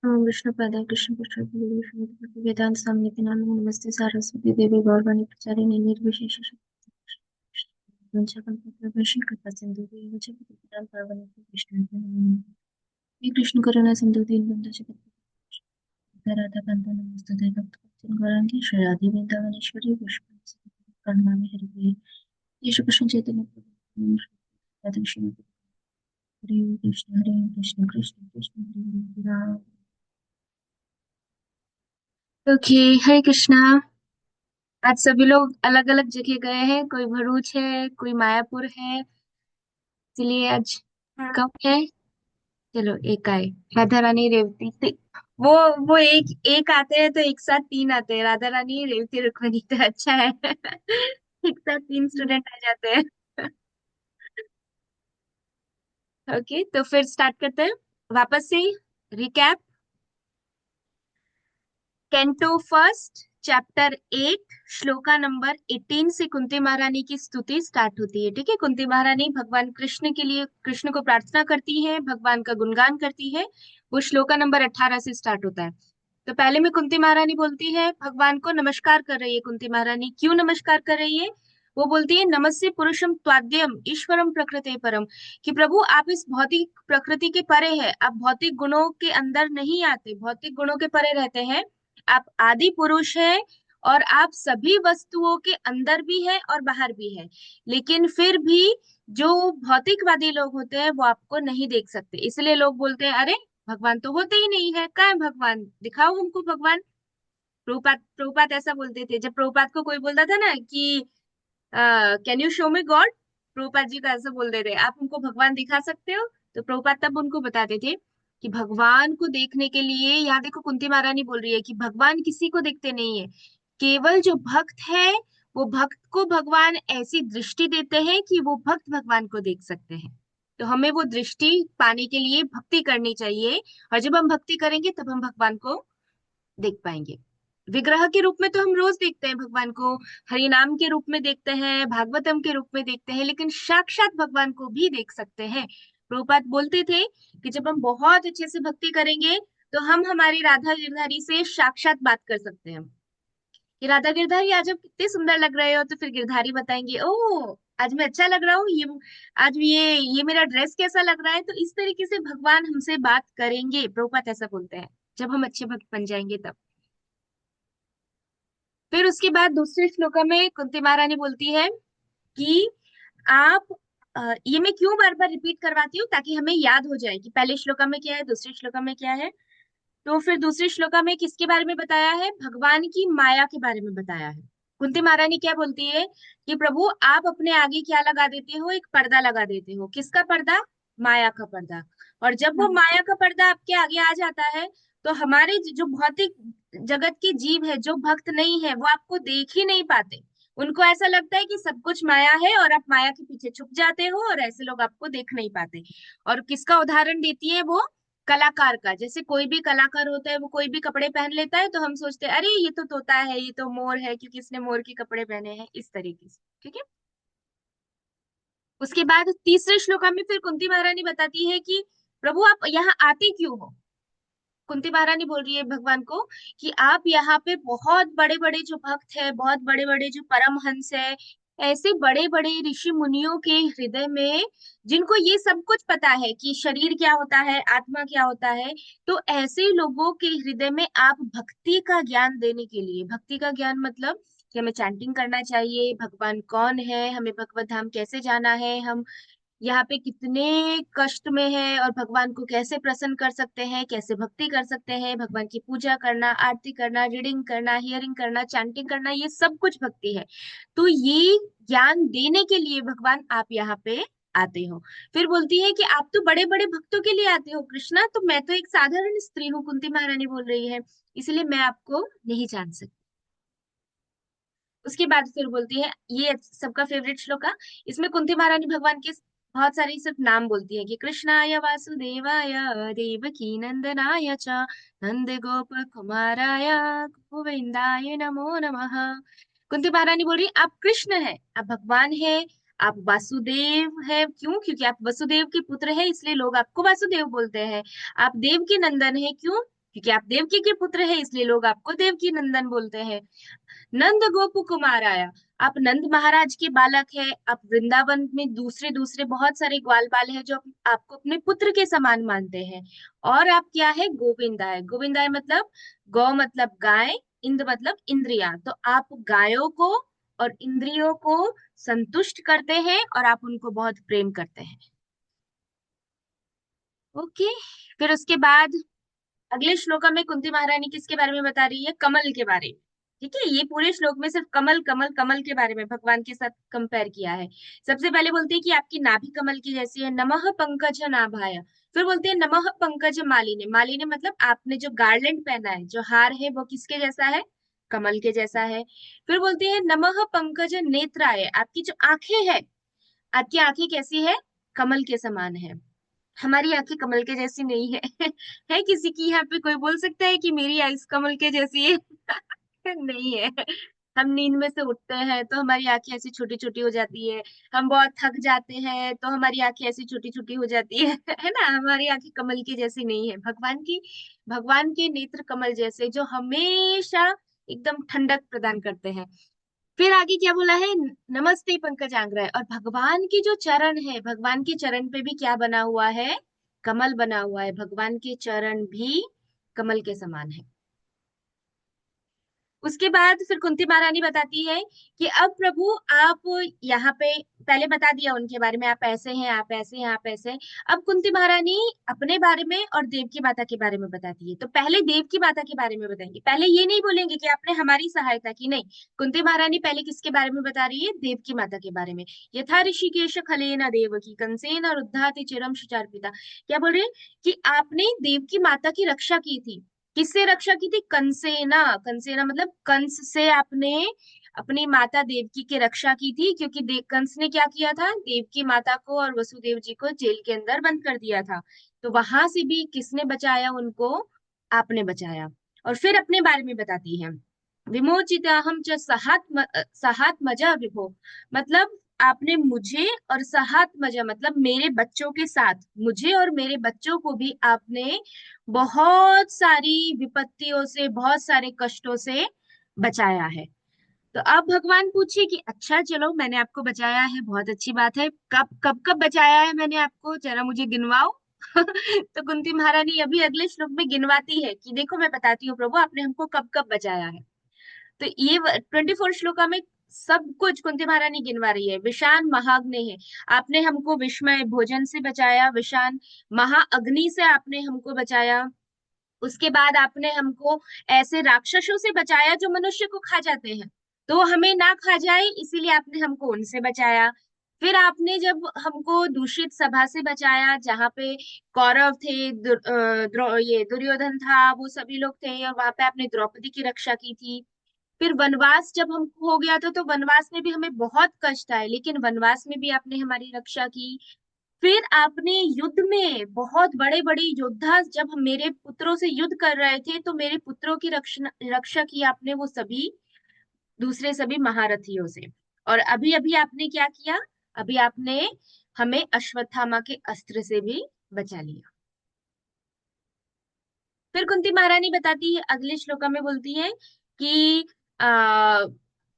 ओम विष्णु पादाय कृष्ण पृष्ठ वेदांत स्वामी नाम नमस्ते सारस्वती देवी गौरवाणी प्रचारिणी निर्विशेष कृपा सिंधु श्री कृष्ण करुणा सिंधु दीनबंधु जगत राधा कांता नमस्ते भक्त गौरांगी श्री राधे वृंदावनेश्वरी पुष्प प्रणमामि हरि ये श्री कृष्ण चैतन्य प्रभु राधे श्रीमती हरे कृष्ण कृष्ण कृष्ण हरे हरे राम। ओके, हरे कृष्णा। आज सभी लोग अलग अलग जगह गए हैं, कोई भरूच है, कोई मायापुर है, इसलिए आज कम है। चलो एक आए, राधा रानी रेवती वो वो एक एक आते हैं तो एक साथ तीन आते हैं, राधा रानी रेवती रुक्मणी, तो अच्छा है। एक साथ तीन स्टूडेंट आ जाते हैं। ओके, तो फिर स्टार्ट करते हैं वापस से। Recap. Canto first, chapter 8, shloka number 18 से कुंती महारानी की स्तुति स्टार्ट होती है। ठीक है, कुंती महारानी भगवान कृष्ण के लिए, कृष्ण को प्रार्थना करती है, भगवान का गुणगान करती है। वो श्लोका नंबर 18 से स्टार्ट होता है। तो पहले में कुंती महारानी बोलती है, भगवान को नमस्कार कर रही है कुंती महारानी। क्यों नमस्कार कर रही है? वो बोलती है, नमस्ते पुरुषम त्वाद्यम ईश्वरम प्रकृते परम, कि प्रभु आप इस भौतिक प्रकृति के परे हैं, आप भौतिक गुणों के अंदर नहीं आते, भौतिक गुणों के परे रहते हैं। आप आदि पुरुष है और आप सभी वस्तुओं के अंदर भी है और बाहर भी है। लेकिन फिर भी जो भौतिकवादी लोग होते हैं वो आपको नहीं देख सकते, इसलिए लोग बोलते हैं अरे भगवान तो होते ही नहीं है, कहाँ है भगवान, दिखाओ हमको भगवान। प्रभुपाद प्रभुपाद ऐसा बोलते थे, जब प्रभुपाद को कोई बोलता था ना कि can you show me god, Prabhupada ji को ऐसा बोलते थे, आप हमको भगवान दिखा सकते हो? तो प्रभुपाद तब उनको बताते थे कि भगवान को देखने के लिए, यहाँ देखो कुंती महारानी बोल रही है कि भगवान किसी को देखते नहीं है, केवल जो भक्त है वो भक्त को भगवान ऐसी दृष्टि देते हैं कि वो भक्त भगवान को देख सकते हैं। तो हमें वो दृष्टि पाने के लिए भक्ति करनी चाहिए, और जब हम भक्ति करेंगे तब हम भगवान को देख पाएंगे। विग्रह के रूप में तो हम रोज देखते हैं भगवान को, हरि नाम के रूप में देखते हैं, भागवतम के रूप में देखते हैं, लेकिन साक्षात भगवान को भी देख सकते हैं। प्रभुपाद बोलते थे कि जब हम बहुत अच्छे से भक्ति करेंगे तो हम हमारी राधा गिरधारी से साक्षात बात कर सकते हैं कि राधा गिरधारी आज आप कितने सुंदर लग रहे हो, तो फिर गिरधारी बताएंगे ओ आज मैं अच्छा लग रहा हूँ, ये आज ये मेरा ड्रेस कैसा लग रहा है। तो इस तरीके से भगवान हमसे बात करेंगे, प्रभुपाद ऐसा बोलते हैं, जब हम अच्छे भक्त बन जाएंगे तब। फिर उसके बाद दूसरे श्लोका में कुंती महारानी बोलती है कि आप ये मैं क्यों बार बार रिपीट करवाती हूँ, ताकि हमें याद हो जाए कि पहले श्लोका में क्या है, दूसरे श्लोका में क्या है। तो फिर दूसरे श्लोका में किसके बारे में बताया है? भगवान की माया के बारे में बताया है। कुंती महारानी क्या बोलती है कि प्रभु आप अपने आगे क्या लगा देते हो, एक पर्दा लगा देते हो। किसका पर्दा? माया का पर्दा। और जब वो माया का पर्दा आपके आगे आ जाता है तो हमारे जो भौतिक जगत के जीव है, जो भक्त नहीं है, वो आपको देख ही नहीं पाते। उनको ऐसा लगता है कि सब कुछ माया है और आप माया के पीछे छुप जाते हो, और ऐसे लोग आपको देख नहीं पाते। और किसका उदाहरण देती है वो? कलाकार का। जैसे कोई भी कलाकार होता है, वो कोई भी कपड़े पहन लेता है तो हम सोचते हैं अरे ये तो तोता है, ये तो मोर है, क्योंकि इसने मोर के कपड़े पहने हैं, इस तरीके से। ठीक है। उसके बाद तीसरे श्लोका में फिर कुंती महारानी बताती है कि प्रभु आप यहाँ आते क्यों हो। कुंती महारानी बोल रही है भगवान को कि आप यहाँ पे बहुत बड़े बड़े जो भक्त है, बहुत बड़े बड़े जो परमहंस है, ऐसे बड़े बड़े ऋषि मुनियों के हृदय में, जिनको ये सब कुछ पता है कि शरीर क्या होता है, आत्मा क्या होता है, तो ऐसे लोगों के हृदय में आप भक्ति का ज्ञान देने के लिए, भक्ति का ज्ञान मतलब कि हमें चैंटिंग करना चाहिए, भगवान कौन है, हमें भगवत धाम कैसे जाना है, हम यहाँ पे कितने कष्ट में है और भगवान को कैसे प्रसन्न कर सकते हैं, कैसे भक्ति कर सकते हैं, भगवान की पूजा करना, आरती करना, रीडिंग करना, हियरिंग करना, चैंटिंग करना, ये सब कुछ भक्ति है। तो ये ज्ञान देने के लिए भगवान आप यहाँ पे आते हो। फिर बोलती है कि आप तो बड़े बड़े भक्तों के लिए आते हो कृष्णा, तो मैं तो एक साधारण स्त्री हूँ, कुंती महारानी बोल रही है, इसलिए मैं आपको नहीं जान सकती। उसके बाद फिर बोलती है, ये सबका फेवरेट श्लोका, इसमें कुंती महारानी भगवान के बहुत सारे सिर्फ नाम बोलती है कि कृष्णाय वासुदेवाय देवकी नंदनाय च नंद गोप कुमाराय गोविंदाय नमो नमः। कुंती महारानी बोल रही आप कृष्ण है, आप भगवान है, आप वासुदेव है। क्यों? क्योंकि आप वसुदेव के पुत्र है, इसलिए लोग आपको वासुदेव बोलते हैं। आप देव के नंदन है, क्यों? क्योंकि आप देवकी के पुत्र हैं इसलिए लोग आपको देवकी नंदन बोलते हैं। नंद गोप कुमार आया, आप नंद महाराज के बालक है, आप वृंदावन में दूसरे दूसरे बहुत सारे ग्वाल बाल हैं जो आपको अपने पुत्र के समान मानते हैं। और आप क्या है, गोविंदाय। गोविंदाय मतलब गौ मतलब गाय, इंद मतलब इंद्रिया, तो आप गायों को और इंद्रियों को संतुष्ट करते हैं और आप उनको बहुत प्रेम करते हैं। ओके। फिर उसके बाद अगले श्लोक में कुंती महारानी किसके बारे में बता रही है, कमल के बारे में। ठीक है, ये पूरे श्लोक में सिर्फ कमल कमल कमल के बारे में भगवान के साथ कंपेयर किया है। सबसे पहले बोलते हैं कि आपकी नाभि कमल की जैसी है, नमः पंकज नाभाय। फिर बोलते हैं नमः पंकज मालिनी। मालिनी मतलब आपने जो गार्लैंड पहना है, जो हार है, वो किसके जैसा है, कमल के जैसा है। फिर बोलते हैं नमः पंकज नेत्राय, आपकी जो आंखें है, आपकी आंखें कैसी है, कमल के समान है। हमारी आंखें कमल के जैसी नहीं है। है किसी की यहाँ पे कोई बोल सकता है कि मेरी आइस कमल के जैसी है? नहीं है। हम नींद में से उठते हैं तो हमारी आंखें ऐसी छोटी छोटी हो जाती है। हम बहुत थक जाते हैं तो हमारी आंखें ऐसी छोटी छोटी हो जाती है। है ना, हमारी आंखें कमल की जैसी नहीं है, भगवान की। भगवान के नेत्र कमल जैसे, जो हमेशा एकदम ठंडक प्रदान करते हैं। फिर आगे क्या बोला है, नमस्ते पंकजांग्रय। और भगवान की जो चरण है, भगवान के चरण पे भी क्या बना हुआ है, कमल बना हुआ है। भगवान के चरण भी कमल के समान है। उसके बाद फिर कुंती महारानी बताती है कि अब प्रभु आप यहाँ पे, पहले बता दिया उनके बारे में, आप ऐसे हैं, आप ऐसे हैं, आप ऐसे हैं। अब कुंती महारानी अपने बारे में और देव की माता के बारे में बताती है। तो पहले देव की माता के बारे में बताएंगे, पहले ये नहीं बोलेंगे कि आपने हमारी सहायता की, नहीं। कुंती महारानी पहले किसके बारे में बता रही है, देव की माता के बारे में। यथा ऋषिकेश खलेना देवकी कंसेन रुद्धाति चिरम शुचार पिता। क्या बोल रहे हैं कि आपने देव की माता की रक्षा की थी। किससे रक्षा की थी, कंसेना। कंसेना मतलब कंस से आपने अपनी माता देवकी की रक्षा की थी, क्योंकि कंस ने क्या किया था, देवकी माता को और वसुदेव जी को जेल के अंदर बंद कर दिया था। तो वहां से भी किसने बचाया उनको, आपने बचाया। और फिर अपने बारे में बताती है, विमोचिताहम च सहात्मजा विभो। मतलब आपने मुझे और सहात्मजा मतलब मेरे बच्चों के साथ, मुझे और मेरे बच्चों को भी आपने बहुत सारी विपत्तियों से, बहुत सारे कष्टों से बचाया है। तो अब भगवान पूछे कि अच्छा चलो, मैंने आपको बचाया है, बहुत अच्छी बात है, कब कब कब बचाया है मैंने आपको, जरा मुझे गिनवाओ। तो कुंती महारानी अभी अगले श्लोक में गिनवाती है कि देखो मैं बताती हूँ प्रभु आपने हमको कब कब बचाया है। तो ये 24 श्लोका में सब कुछ कुंती महारानी गिनवा रही है। विषान महाग्नि है, आपने हमको विषमय भोजन से बचाया, विषान महाअग्नि से आपने हमको बचाया। उसके बाद आपने हमको ऐसे राक्षसों से बचाया जो मनुष्य को खा जाते हैं, तो हमें ना खा जाए इसीलिए आपने हमको उनसे बचाया। फिर आपने जब हमको दूषित सभा से बचाया, जहाँ पे कौरव थे, ये दुर्योधन था, वो सभी लोग थे, और वहां पे आपने द्रौपदी की रक्षा की थी। फिर वनवास जब हमको हो गया था तो वनवास में भी हमें बहुत कष्ट आए, लेकिन वनवास में भी आपने हमारी रक्षा की। फिर आपने युद्ध में, बहुत बड़े बड़े योद्धा जब हम मेरे पुत्रों से युद्ध कर रहे थे तो मेरे पुत्रों की रक्षा रक्षा की आपने, वो सभी दूसरे सभी महारथियों से। और अभी अभी आपने क्या किया, अभी आपने हमें अश्वत्थामा के अस्त्र से भी बचा लिया। फिर कुंती महारानी बताती है, अगले श्लोका में बोलती है कि आ,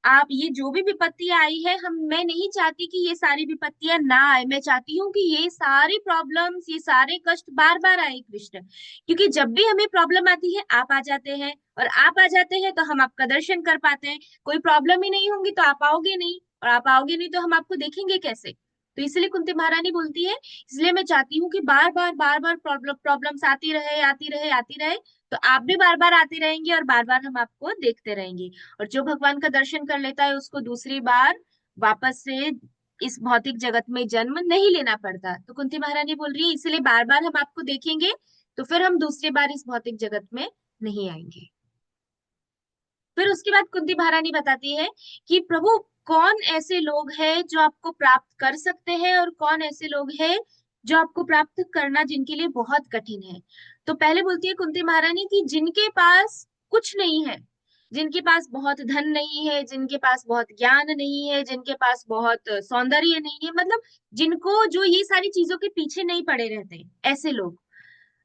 आप ये जो भी विपत्तियां आई है, हम मैं नहीं चाहती कि ये सारी विपत्तियां ना आए, मैं चाहती हूँ कि ये सारी प्रॉब्लम्स, ये सारे कष्ट बार बार आए कृष्ण। क्योंकि जब भी हमें प्रॉब्लम आती है आप आ जाते हैं, और आप आ जाते हैं तो हम आपका दर्शन कर पाते हैं। कोई प्रॉब्लम ही नहीं होगी तो आप आओगे नहीं, और आप आओगे नहीं तो हम आपको देखेंगे कैसे। तो इसलिए कुंती महारानी बोलती है, इसलिए मैं चाहती हूँ कि बार बार प्रॉब्लम्स आती रहे, आती रहे, आती रहे, तो आप भी बार बार आते रहेंगे और बार बार हम आपको देखते रहेंगे। और जो भगवान का दर्शन कर लेता है उसको दूसरी बार वापस से इस भौतिक जगत में जन्म नहीं लेना पड़ता। तो कुंती महारानी बोल रही है इसलिए बार बार हम आपको देखेंगे, तो फिर हम दूसरी बार इस भौतिक जगत में नहीं आएंगे। फिर उसके बाद कुंती महारानी बताती है कि प्रभु कौन ऐसे लोग हैं जो आपको प्राप्त कर सकते हैं, और कौन ऐसे लोग हैं जो आपको प्राप्त करना जिनके लिए बहुत कठिन है। तो पहले बोलती है कुंती महारानी कि जिनके पास कुछ नहीं है, जिनके पास बहुत धन नहीं है, जिनके पास बहुत ज्ञान नहीं है, जिनके पास बहुत सौंदर्य नहीं है, मतलब जिनको, जो ये सारी चीजों के पीछे नहीं पड़े रहते, ऐसे लोग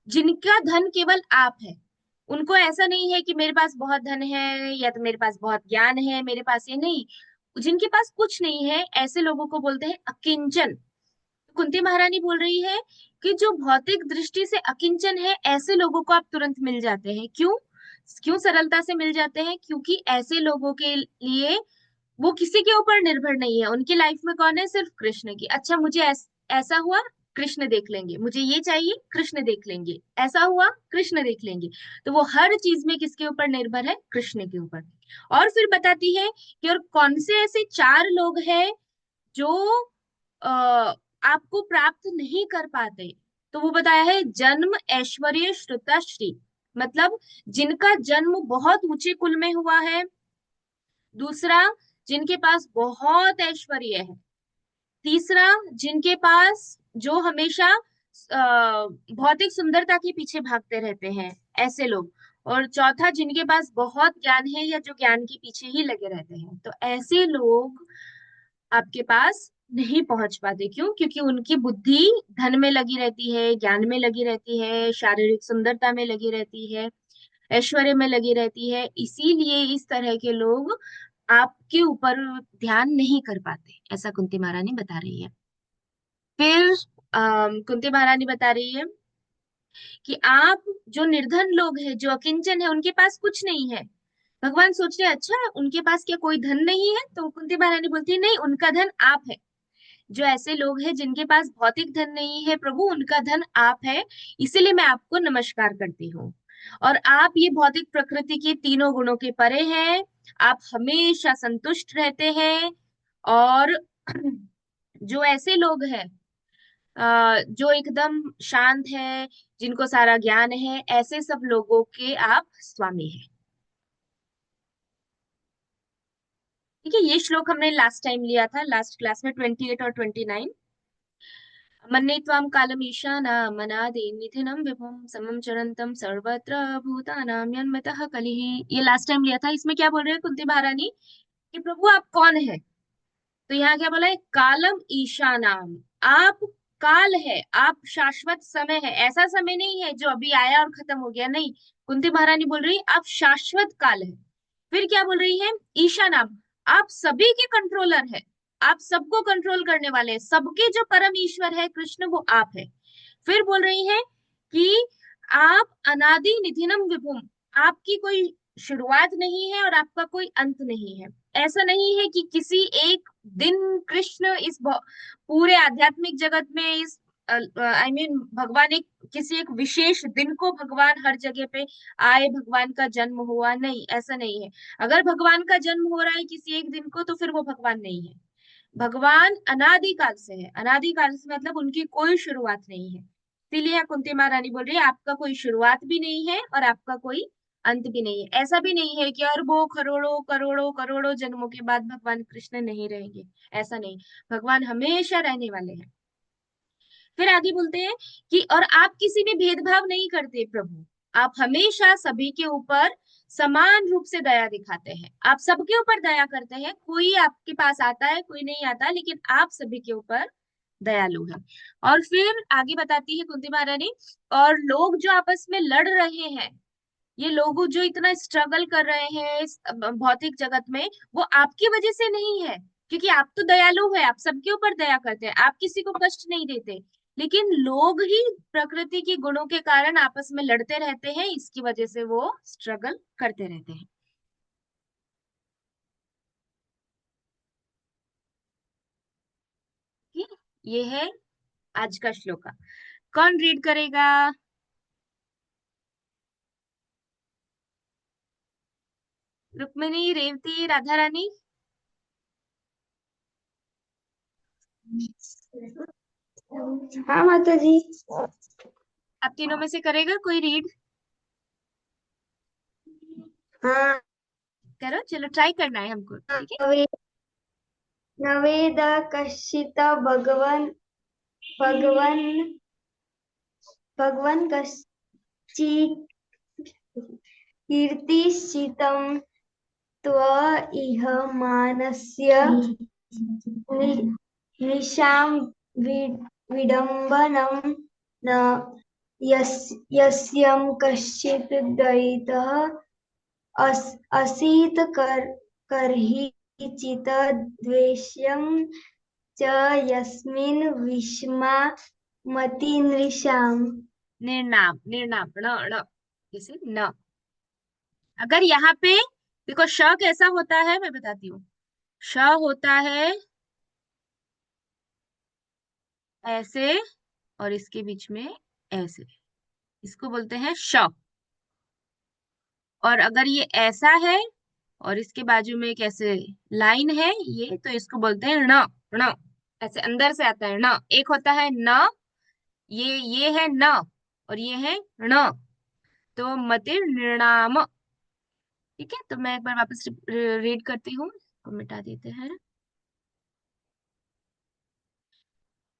जिनका धन केवल आप है, उनको ऐसा नहीं है कि मेरे पास बहुत धन है या तो मेरे पास बहुत ज्ञान है, मेरे पास ये नहीं। जिनके पास कुछ नहीं है ऐसे लोगों को बोलते हैं अकिंचन। कुंती महारानी बोल रही है कि जो भौतिक दृष्टि से अकिंचन है ऐसे लोगों को आप तुरंत मिल जाते हैं। क्यों? क्यों सरलता से मिल जाते हैं? क्योंकि ऐसे लोगों के लिए वो किसी के ऊपर निर्भर नहीं है। उनकी लाइफ में कौन है? सिर्फ कृष्ण की। अच्छा मुझे ऐसा हुआ, कृष्ण देख लेंगे। मुझे ये चाहिए, कृष्ण देख लेंगे। ऐसा हुआ, कृष्ण देख लेंगे। तो वो हर चीज में किसके ऊपर निर्भर है? कृष्ण के ऊपर। और फिर बताती है कि और कौन से ऐसे चार लोग हैं जो आपको प्राप्त नहीं कर पाते। तो वो बताया है, जन्म, ऐश्वर्य, श्रुता, श्री। मतलब जिनका जन्म बहुत ऊंचे कुल में हुआ है। दूसरा, जिनके पास बहुत ऐश्वर्य है। तीसरा, जिनके पास जो हमेशा भौतिक सुंदरता के पीछे भागते रहते हैं, ऐसे लोग। और चौथा, जिनके पास बहुत ज्ञान है या जो ज्ञान के पीछे ही लगे रहते हैं। तो ऐसे लोग आपके पास नहीं पहुंच पाते। क्यों? क्योंकि उनकी बुद्धि धन में लगी रहती है, ज्ञान में लगी रहती है, शारीरिक सुंदरता में लगी रहती है, ऐश्वर्य में लगी रहती है। इसीलिए इस तरह के लोग आपके ऊपर ध्यान नहीं कर पाते, ऐसा कुंती महारानी बता रही है। फिर कुंती महारानी बता रही है कि आप जो निर्धन लोग हैं, जो अकिंचन है, उनके पास कुछ नहीं है। भगवान सोच रहे हैं, अच्छा उनके पास क्या कोई धन नहीं है? तो कुंती महारानी बोलती है, नहीं, उनका धन आप है। जो ऐसे लोग हैं जिनके पास भौतिक धन नहीं है, प्रभु उनका धन आप है। इसीलिए मैं आपको नमस्कार करती हूँ। और आप ये भौतिक प्रकृति के तीनों गुणों के परे हैं। आप हमेशा संतुष्ट रहते हैं। और जो ऐसे लोग हैं जो एकदम शांत है, जिनको सारा ज्ञान है, ऐसे सब लोगों के आप स्वामी हैं। ठीक है, ये श्लोक हमने लास्ट टाइम लिया था, लास्ट क्लास में, 28 और 29। मन्ये त्वां कालमीशाना मनादि निधिनं विभुं समं चरन्तं सर्वत्र भूतानां यन्मतः कलिः। ये लास्ट टाइम लिया था। इसमें क्या बोल रहे हैं कुंती महारानी कि प्रभु आप कौन है? तो यहाँ क्या बोला है? कालम ईशानाम। आप काल है, आप शाश्वत समय है। ऐसा समय नहीं है जो अभी आया और खत्म हो गया, नहीं। कुंती महारानी बोल रही है आप शाश्वत काल है। फिर क्या बोल रही है? ईशानाम, आप सभी के कंट्रोलर है। आप सबको कंट्रोल करने वाले हैं। सबके जो परम ईश्वर है कृष्ण, वो आप है। फिर बोल रही है कि आप अनादि निधिनम विभुम। आपकी कोई शुरुआत नहीं है और आपका कोई अंत नहीं है। ऐसा नहीं है कि किसी एक दिन कृष्ण इस पूरे आध्यात्मिक जगत में, इस भगवान एक किसी एक विशेष दिन को भगवान हर जगह पे आए, भगवान का जन्म हुआ, नहीं, ऐसा नहीं है। अगर भगवान का जन्म हो रहा है किसी एक दिन को तो फिर वो भगवान नहीं है। भगवान अनादिकाल से है। अनादिकाल से मतलब उनकी कोई शुरुआत नहीं है। इसीलिए यहाँ कुंती महारानी बोल रही है आपका कोई शुरुआत भी नहीं है और आपका कोई अंत भी नहीं है। ऐसा भी नहीं है कि अरबों करोड़ों करोड़ों करोड़ों जन्मों के बाद भगवान कृष्ण नहीं रहेंगे। ऐसा नहीं। भगवान हमेशा रहने वाले हैं। फिर आगे बोलते हैं कि और आप किसी में भेदभाव नहीं करते प्रभु। आप हमेशा सभी के ऊपर समान रूप से दया दिखाते हैं। आप सबके ऊपर दया करते हैं। कोई आपके पास आता है, कोई नहीं आता, लेकिन आप सभी के ऊपर दयालु है। और फिर आगे बताती है कुंती महारानी, और लोग जो आपस में लड़ रहे हैं, ये लोग जो इतना स्ट्रगल कर रहे हैं इस भौतिक जगत में, वो आपकी वजह से नहीं है। क्योंकि आप तो दयालु है, आप सबके ऊपर दया करते हैं, आप किसी को कष्ट नहीं देते। लेकिन लोग ही प्रकृति के गुणों के कारण आपस में लड़ते रहते हैं, इसकी वजह से वो स्ट्रगल करते रहते हैं। ठीक, ये है आज का श्लोक। कौन रीड करेगा? रुक्मिणी, रेवती, राधा रानी? हाँ माता जी। आप तीनों में से करेगा कोई रीड? हाँ। करो, चलो ट्राई करना है हमको, ठीक है। नवे नवेद कश्चित् भगवन् भगवन् कश्चित् कीर्तिश्चितं त्व इह मानस्य नि- निशां विडम्बनं न यस्यं कश्चित् दयितः असीत् कर्हिचित् द्वेष्यं च यस्मिन् विषमा मतिनृषाम्। निर्नाम, निर्नाम, ण ण, जैसे न। अगर यहाँ पे देखो श कैसा होता है मैं बताती हूँ। श होता है ऐसे, और इसके बीच में ऐसे, इसको बोलते हैं श। और अगर ये ऐसा है और इसके बाजू में एक ऐसे लाइन है ये, तो इसको बोलते हैं ण। ण, ऐसे अंदर से आता है ण। एक होता है न, ये है न, और ये है ण। तो मतिर निर्णाम। ठीक है, तो मैं एक बार वापस रीड करती हूँ, इसको मिटा देते हैं।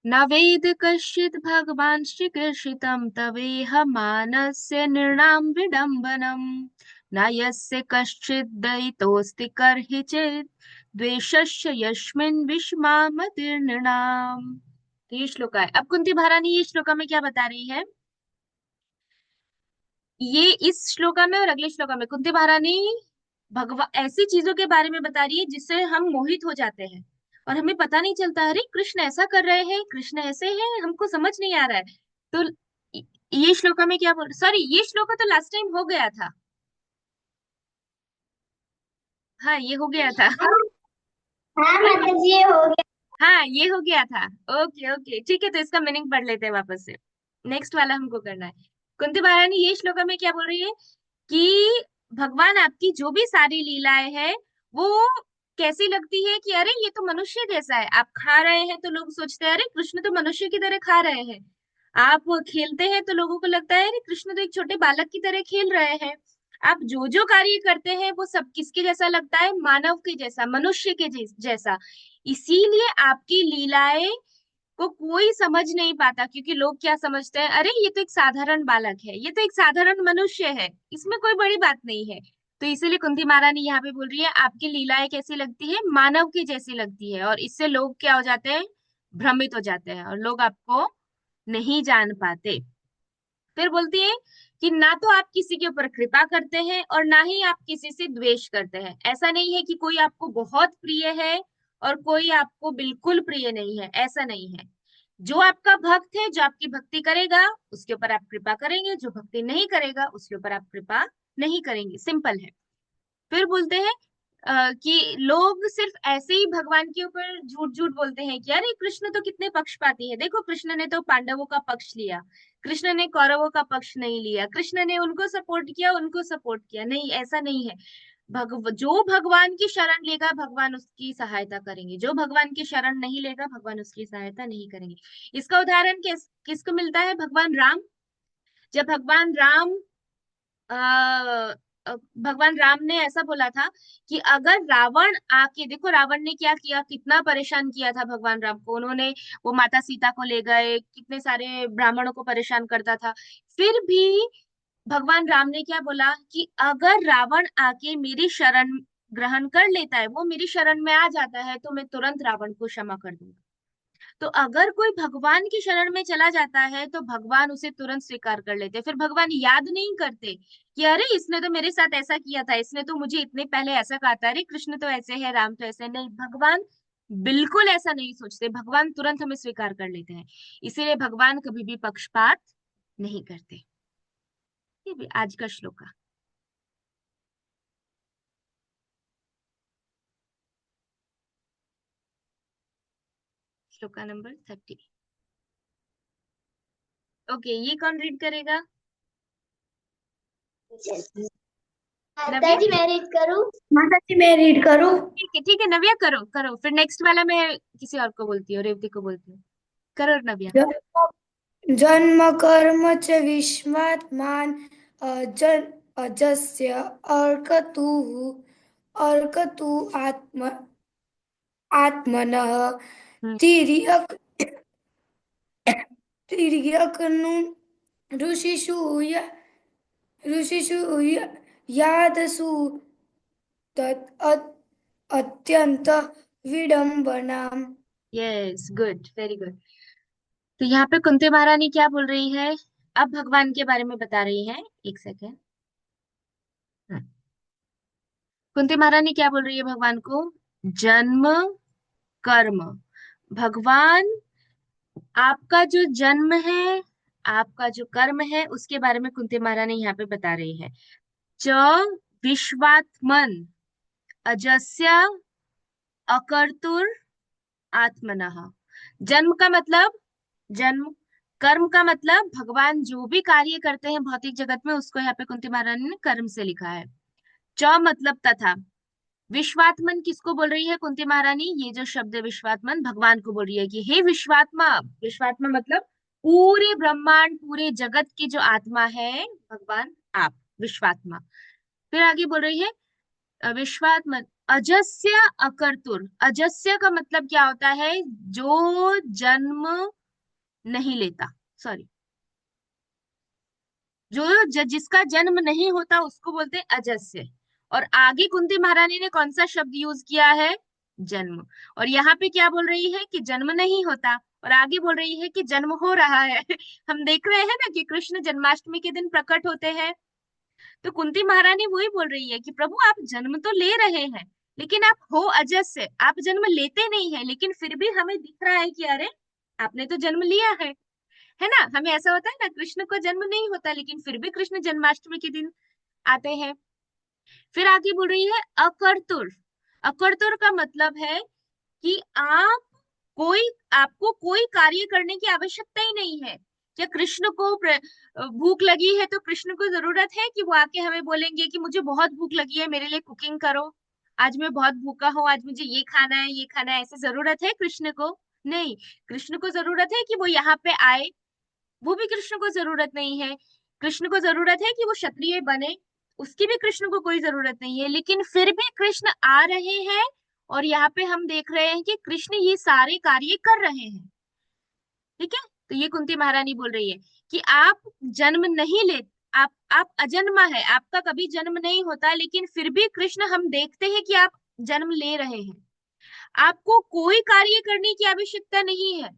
न वेद कश्चित् भगवान् चिकीर्षितं तवेह मानस्य नृणां विडम्बनम्। न यस्य कश्चित् दयितोऽस्ति कर्हिचित् द्वेषस्य यस्मिन् विषमामतिर्नृणाम्। तो ये श्लोक है। अब कुंती महारानी ये श्लोका में क्या बता रही है? ये इस श्लोका में और अगले श्लोका में कुंती महारानी भगवान ऐसी चीजों के बारे में बता रही है जिससे हम मोहित हो जाते हैं और हमें पता नहीं चलता, अरे कृष्ण ऐसा कर रहे हैं, कृष्ण ऐसे हैं, हमको समझ नहीं आ रहा है। तो ये श्लोका में क्या बोल, सॉरी ये श्लोका तो लास्ट टाइम हो गया था। हाँ ये हो गया था। हाँ माता जी ये हो गया। हाँ ये हो गया था। ओके ओके ठीक है, तो इसका मीनिंग पढ़ लेते हैं वापस से। नेक्स्ट वाला हमको करना है। कुंती महारानी ये श्लोका में क्या बोल रही है कि भगवान आपकी जो भी सारी लीलाएं हैं वो कैसी लगती है कि अरे ये तो मनुष्य जैसा है। आप खा रहे हैं तो लोग सोचते हैं अरे कृष्ण तो मनुष्य की तरह खा रहे हैं। आप खेलते हैं तो लोगों को लगता है अरे कृष्ण तो एक छोटे बालक की तरह खेल रहे हैं। आप जो जो कार्य करते हैं वो सब किसके जैसा लगता है? मानव के जैसा, मनुष्य के जैसा। इसीलिए आपकी लीलाएं को कोई समझ नहीं पाता, क्योंकि लोग क्या समझते हैं, अरे ये तो एक साधारण बालक है, ये तो एक साधारण मनुष्य है, इसमें कोई बड़ी बात नहीं है। तो इसीलिए कुंती महारानी यहाँ पे बोल रही है आपकी लीलाएं कैसी लगती है? मानव की जैसी लगती है। और इससे लोग क्या हो जाते हैं? भ्रमित हो जाते हैं और लोग आपको नहीं जान पाते। फिर बोलती है कि ना तो आप किसी के ऊपर कृपा करते हैं और ना ही आप किसी से द्वेष करते हैं। ऐसा नहीं है कि कोई आपको बहुत प्रिय है और कोई आपको बिल्कुल प्रिय नहीं है, ऐसा नहीं है। जो आपका भक्त है, जो आपकी भक्ति करेगा उसके ऊपर आप कृपा करेंगे, जो भक्ति नहीं करेगा उसके ऊपर आप कृपा नहीं करेंगे, सिंपल है। फिर बोलते हैं कि लोग सिर्फ ऐसे ही भगवान के ऊपर झूठ झूठ बोलते हैं कि अरे कृष्ण तो कितने पक्षपाती है, देखो कृष्ण ने तो पांडवों का पक्ष लिया, कृष्ण ने कौरवों का पक्ष नहीं लिया, कृष्ण ने उनको सपोर्ट किया, उनको सपोर्ट किया। नहीं, ऐसा नहीं है। जो भगवान की शरण लेगा भगवान उसकी सहायता करेंगे, जो भगवान की शरण नहीं लेगा भगवान उसकी सहायता नहीं करेंगे। इसका उदाहरण किसको मिलता है? भगवान राम। जब भगवान राम भगवान राम ने ऐसा बोला था कि अगर रावण आके, देखो रावण ने क्या किया, कितना परेशान किया था भगवान राम को। उन्होंने वो माता सीता को ले गए, कितने सारे ब्राह्मणों को परेशान करता था। फिर भी भगवान राम ने क्या बोला कि अगर रावण आके मेरी शरण ग्रहण कर लेता है, वो मेरी शरण में आ जाता है, तो मैं तुरंत रावण को क्षमा कर दूंगा। तो अगर कोई भगवान की शरण में चला जाता है तो भगवान उसे तुरंत स्वीकार कर लेते हैं। फिर भगवान याद नहीं करते कि अरे इसने तो मेरे साथ ऐसा किया था, इसने तो मुझे इतने पहले ऐसा कहा था, अरे कृष्ण तो ऐसे है, राम तो ऐसे नहीं। भगवान बिल्कुल ऐसा नहीं सोचते, भगवान तुरंत हमें स्वीकार कर लेते हैं। इसीलिए भगवान कभी भी पक्षपात नहीं करते। ये भी आज का श्लोक है। श्लोका नंबर 30। ओके, ये कौन रीड करेगा? माता नव्या। जी मैं रीड करूं। माता जी मैं रीड करूं। ठीक है नव्या, करो करो, फिर नेक्स्ट वाला मैं किसी और को बोलती हूँ, रेवती को बोलती हूँ। करो नव्या। जन्म कर्म च विस्मत्मान् अजस्य अर्कतु आत्मनः हम्म। तिर्यक् तिर्यक्नु ऋषिषु यादसु तत् अत्यंत विडम्बनाम्। Yes, good, very good. तो यहाँ पे कुंती महारानी क्या बोल रही है? अब भगवान के बारे में बता रही है, एक सेकेंड। कुंती महारानी क्या बोल रही है भगवान को? जन्म, कर्म। भगवान, आपका जो जन्म है, आपका जो कर्म है, उसके बारे में कुंती महारानी यहाँ पे बता रही है। च विश्वात्मन अजस्य अकर्तुर आत्मनः। जन्म का मतलब जन्म, कर्म का मतलब भगवान जो भी कार्य करते हैं भौतिक जगत में, उसको यहाँ पे कुंती महारानी ने कर्म से लिखा है। च मतलब तथा। विश्वात्मन किसको बोल रही है कुंती महारानी? ये जो शब्द है विश्वात्मन, भगवान को बोल रही है कि हे विश्वात्मा। विश्वात्मा मतलब पूरे ब्रह्मांड, पूरे जगत की जो आत्मा है भगवान आप, विश्वात्मा। फिर आगे बोल रही है विश्वात्मन अजस्य अकर्तुर। अजस्य का मतलब क्या होता है? जो जन्म नहीं लेता, सॉरी, जिसका जन्म नहीं होता उसको बोलते हैं अजस्य। और आगे कुंती महारानी ने कौन सा शब्द यूज किया है? जन्म। और यहाँ पे क्या बोल रही है कि जन्म नहीं होता, और आगे बोल रही है कि जन्म हो रहा है। हम देख रहे हैं ना कि कृष्ण जन्माष्टमी के दिन प्रकट होते हैं। तो कुंती महारानी वही बोल रही है कि प्रभु आप जन्म तो ले रहे हैं, लेकिन आप हो अजस्य, आप जन्म लेते नहीं है, लेकिन फिर भी हमें दिख रहा है कि अरे आपने तो जन्म लिया है ना। हमें ऐसा होता है ना, कृष्ण को जन्म नहीं होता लेकिन फिर भी कृष्ण जन्माष्टमी के दिन आते हैं। फिर आगे बोल रही है अकर्तुर। अकर्तुर का मतलब है कि आप कोई, आपको कोई कार्य करने की आवश्यकता ही नहीं है। क्या कृष्ण को भूख लगी है तो कृष्ण को जरूरत है कि वो आके हमें बोलेंगे कि मुझे बहुत भूख लगी है, मेरे लिए कुकिंग करो, आज मैं बहुत भूखा हूँ, आज मुझे ये खाना है, ये खाना है? ऐसे जरूरत है कृष्ण को? नहीं। कृष्ण को जरूरत है कि वो यहाँ पे आए? वो भी कृष्ण को जरूरत नहीं है। कृष्ण को जरूरत है कि वो क्षत्रिय बने? उसकी भी कृष्ण को कोई जरूरत नहीं है। लेकिन फिर भी कृष्ण आ रहे हैं, और यहाँ पे हम देख रहे हैं कि कृष्ण ये सारे कार्य कर रहे हैं। ठीक है, तो ये कुंती महारानी बोल रही है कि आप जन्म नहीं ले, आप अजन्मा है, आपका कभी जन्म नहीं होता, लेकिन फिर भी कृष्ण हम देखते हैं कि आप जन्म ले रहे हैं। आपको कोई कार्य करने की आवश्यकता नहीं है,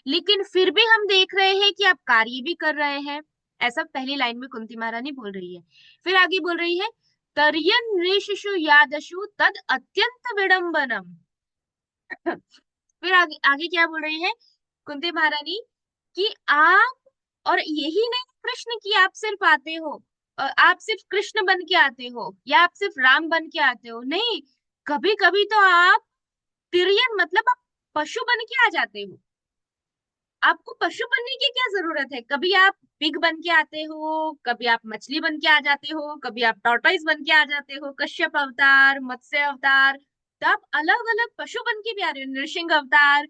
लेकिन फिर भी हम देख रहे हैं कि आप कार्य भी कर रहे हैं। ऐसा पहली लाइन में कुंती महारानी बोल रही है। फिर आगे बोल रही है तर्यन ऋषिषु यादशु तद अत्यंत विडंबनम। फिर आगे आगे क्या बोल रही है कुंती महारानी कि आप, और यही नहीं कृष्ण की आप सिर्फ आते हो, आप सिर्फ कृष्ण बन के आते हो या आप सिर्फ राम बन के आते हो, नहीं, कभी कभी तो आप तिर्यन मतलब आप पशु बन के आ जाते हो। आपको पशु बनने की क्या जरूरत है? कभी आप पिग बन के आते हो, कभी आप मछली बन के आ जाते हो, कभी आप टॉर्टोइस बन के आ जाते हो, कश्यप अवतार, मत्स्य अवतार। तो आप अलग अलग पशु बन के भी आ रहे हो, नृसिंह अवतार,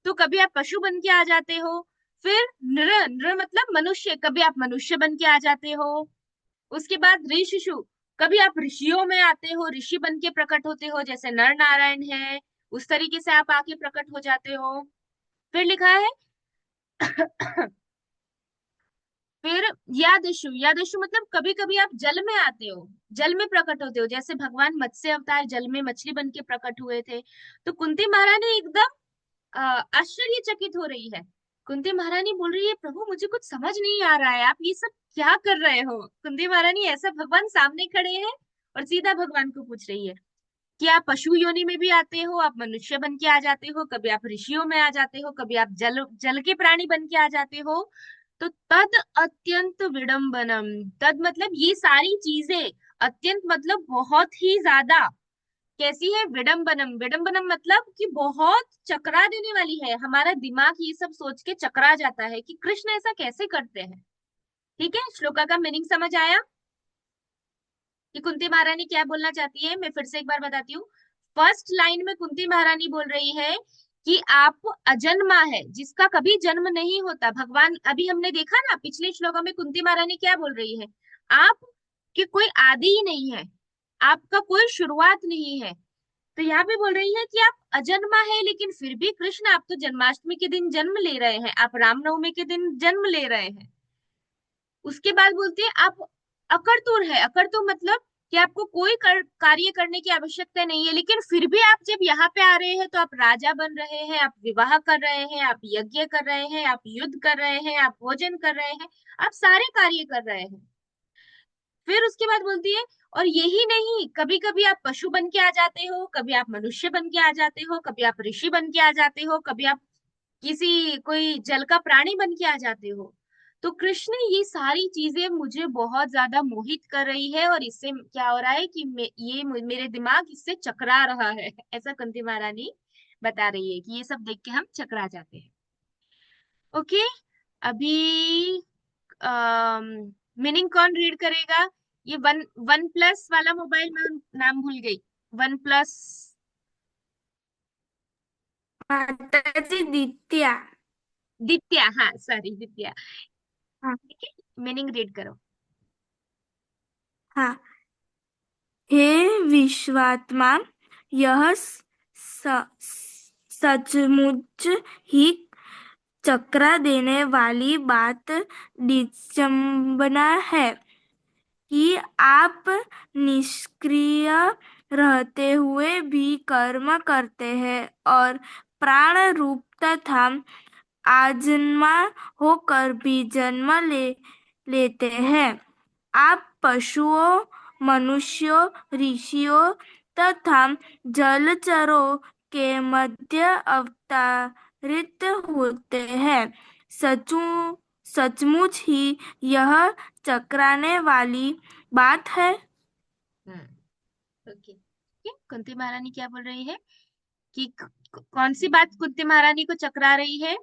तो कभी आप पशु बन के आ जाते हो। फिर नृ, नृ मतलब मनुष्य, कभी आप मनुष्य बन के आ जाते हो। उसके बाद ऋषिशु, कभी आप ऋषियों में आते हो, ऋषि बन के प्रकट होते हो, जैसे नर नारायण है, उस तरीके से आप आके प्रकट हो जाते हो। फिर लिखा है फिर यादशु, यादशु मतलब कभी कभी आप जल में आते हो, जल में प्रकट होते हो, जैसे भगवान मत्स्य अवतार जल में मछली बन के प्रकट हुए थे। तो कुंती महारानी एकदम आश्चर्यचकित हो रही है। कुंती महारानी बोल रही है प्रभु मुझे कुछ समझ नहीं आ रहा है, आप ये सब क्या कर रहे हो? कुंती महारानी ऐसा, भगवान सामने खड़े हैं और सीधा भगवान को पूछ रही है कि आप पशु योनि में भी आते हो, आप मनुष्य बन के आ जाते हो, कभी आप ऋषियों में आ जाते हो, कभी आप जल जल के प्राणी बन के आ जाते हो। तो तद अत्यंत विडंबनम, तद मतलब ये सारी चीजें, अत्यंत मतलब बहुत ही ज्यादा, कैसी है? विडंबनम, विडंबनम मतलब कि बहुत चकरा देने वाली है। हमारा दिमाग ये सब सोच के चकरा जाता है कि कृष्ण ऐसा कैसे करते हैं। ठीक है, श्लोका का मीनिंग समझ आया कि कुंती महारानी क्या बोलना चाहती है? मैं फिर से एक बार बताती हूँ। फर्स्ट लाइन में कुंती महारानी बोल रही है कि आप अजन्मा है, जिसका कभी जन्म नहीं होता। भगवान, अभी हमने देखा ना पिछले श्लोक में कुंती महारानी क्या बोल रही है, आप की कोई आदि ही नहीं है, आपका कोई शुरुआत नहीं है। तो यहाँ पे बोल रही है कि आप अजन्मा है, लेकिन फिर भी कृष्ण आप तो जन्माष्टमी के दिन जन्म ले रहे हैं, आप रामनवमी के दिन जन्म ले रहे हैं। उसके बाद बोलती है आप अकर्तुर है। अकर्तुर मतलब कि आपको कोई कार्य करने की आवश्यकता नहीं है, लेकिन फिर भी आप जब यहाँ पे आ रहे हैं तो आप राजा बन रहे हैं, आप विवाह कर रहे हैं, आप यज्ञ कर रहे हैं, आप युद्ध कर रहे हैं, आप भोजन कर रहे हैं, आप सारे कार्य कर रहे हैं। फिर उसके बाद बोलती है, और यही नहीं, कभी कभी आप पशु बन के आ जाते हो, कभी आप मनुष्य बन के आ जाते हो, कभी आप ऋषि बन के आ जाते हो, कभी आप किसी कोई जल का प्राणी बन के आ जाते हो। तो कृष्ण, ये सारी चीजें मुझे बहुत ज्यादा मोहित कर रही है, और इससे क्या हो रहा है कि मेरे दिमाग इससे चकरा रहा है। ऐसा कुंती महारानी बता रही है कि ये सब देख के हम चकरा जाते हैं। ओके, अभी मीनिंग कौन रीड करेगा? ये वन वन प्लस वाला मोबाइल, में नाम भूल गई। One plus. माताजी दित्या। दित्या, हाँ सॉरी, दित्या। हाँ। ठीक है, मीनिंग रीड करो। हाँ। हे विश्वात्मा, यह सचमुच ही चकरा देने वाली बात विडंबना है कि आप निष्क्रिय रहते हुए भी कर्म करते हैं और प्राण रूप तथा आजन्मा होकर भी जन्म लेते हैं। आप पशुओं, मनुष्यों, ऋषियों तथा जलचरों के मध्य अवतरित होते हैं। सचू सचमुच ही यह चकराने वाली बात है। हम्म। ओके, कुंती महारानी क्या बोल रही है कि कौन सी बात कुंती महारानी को चकरा रही है?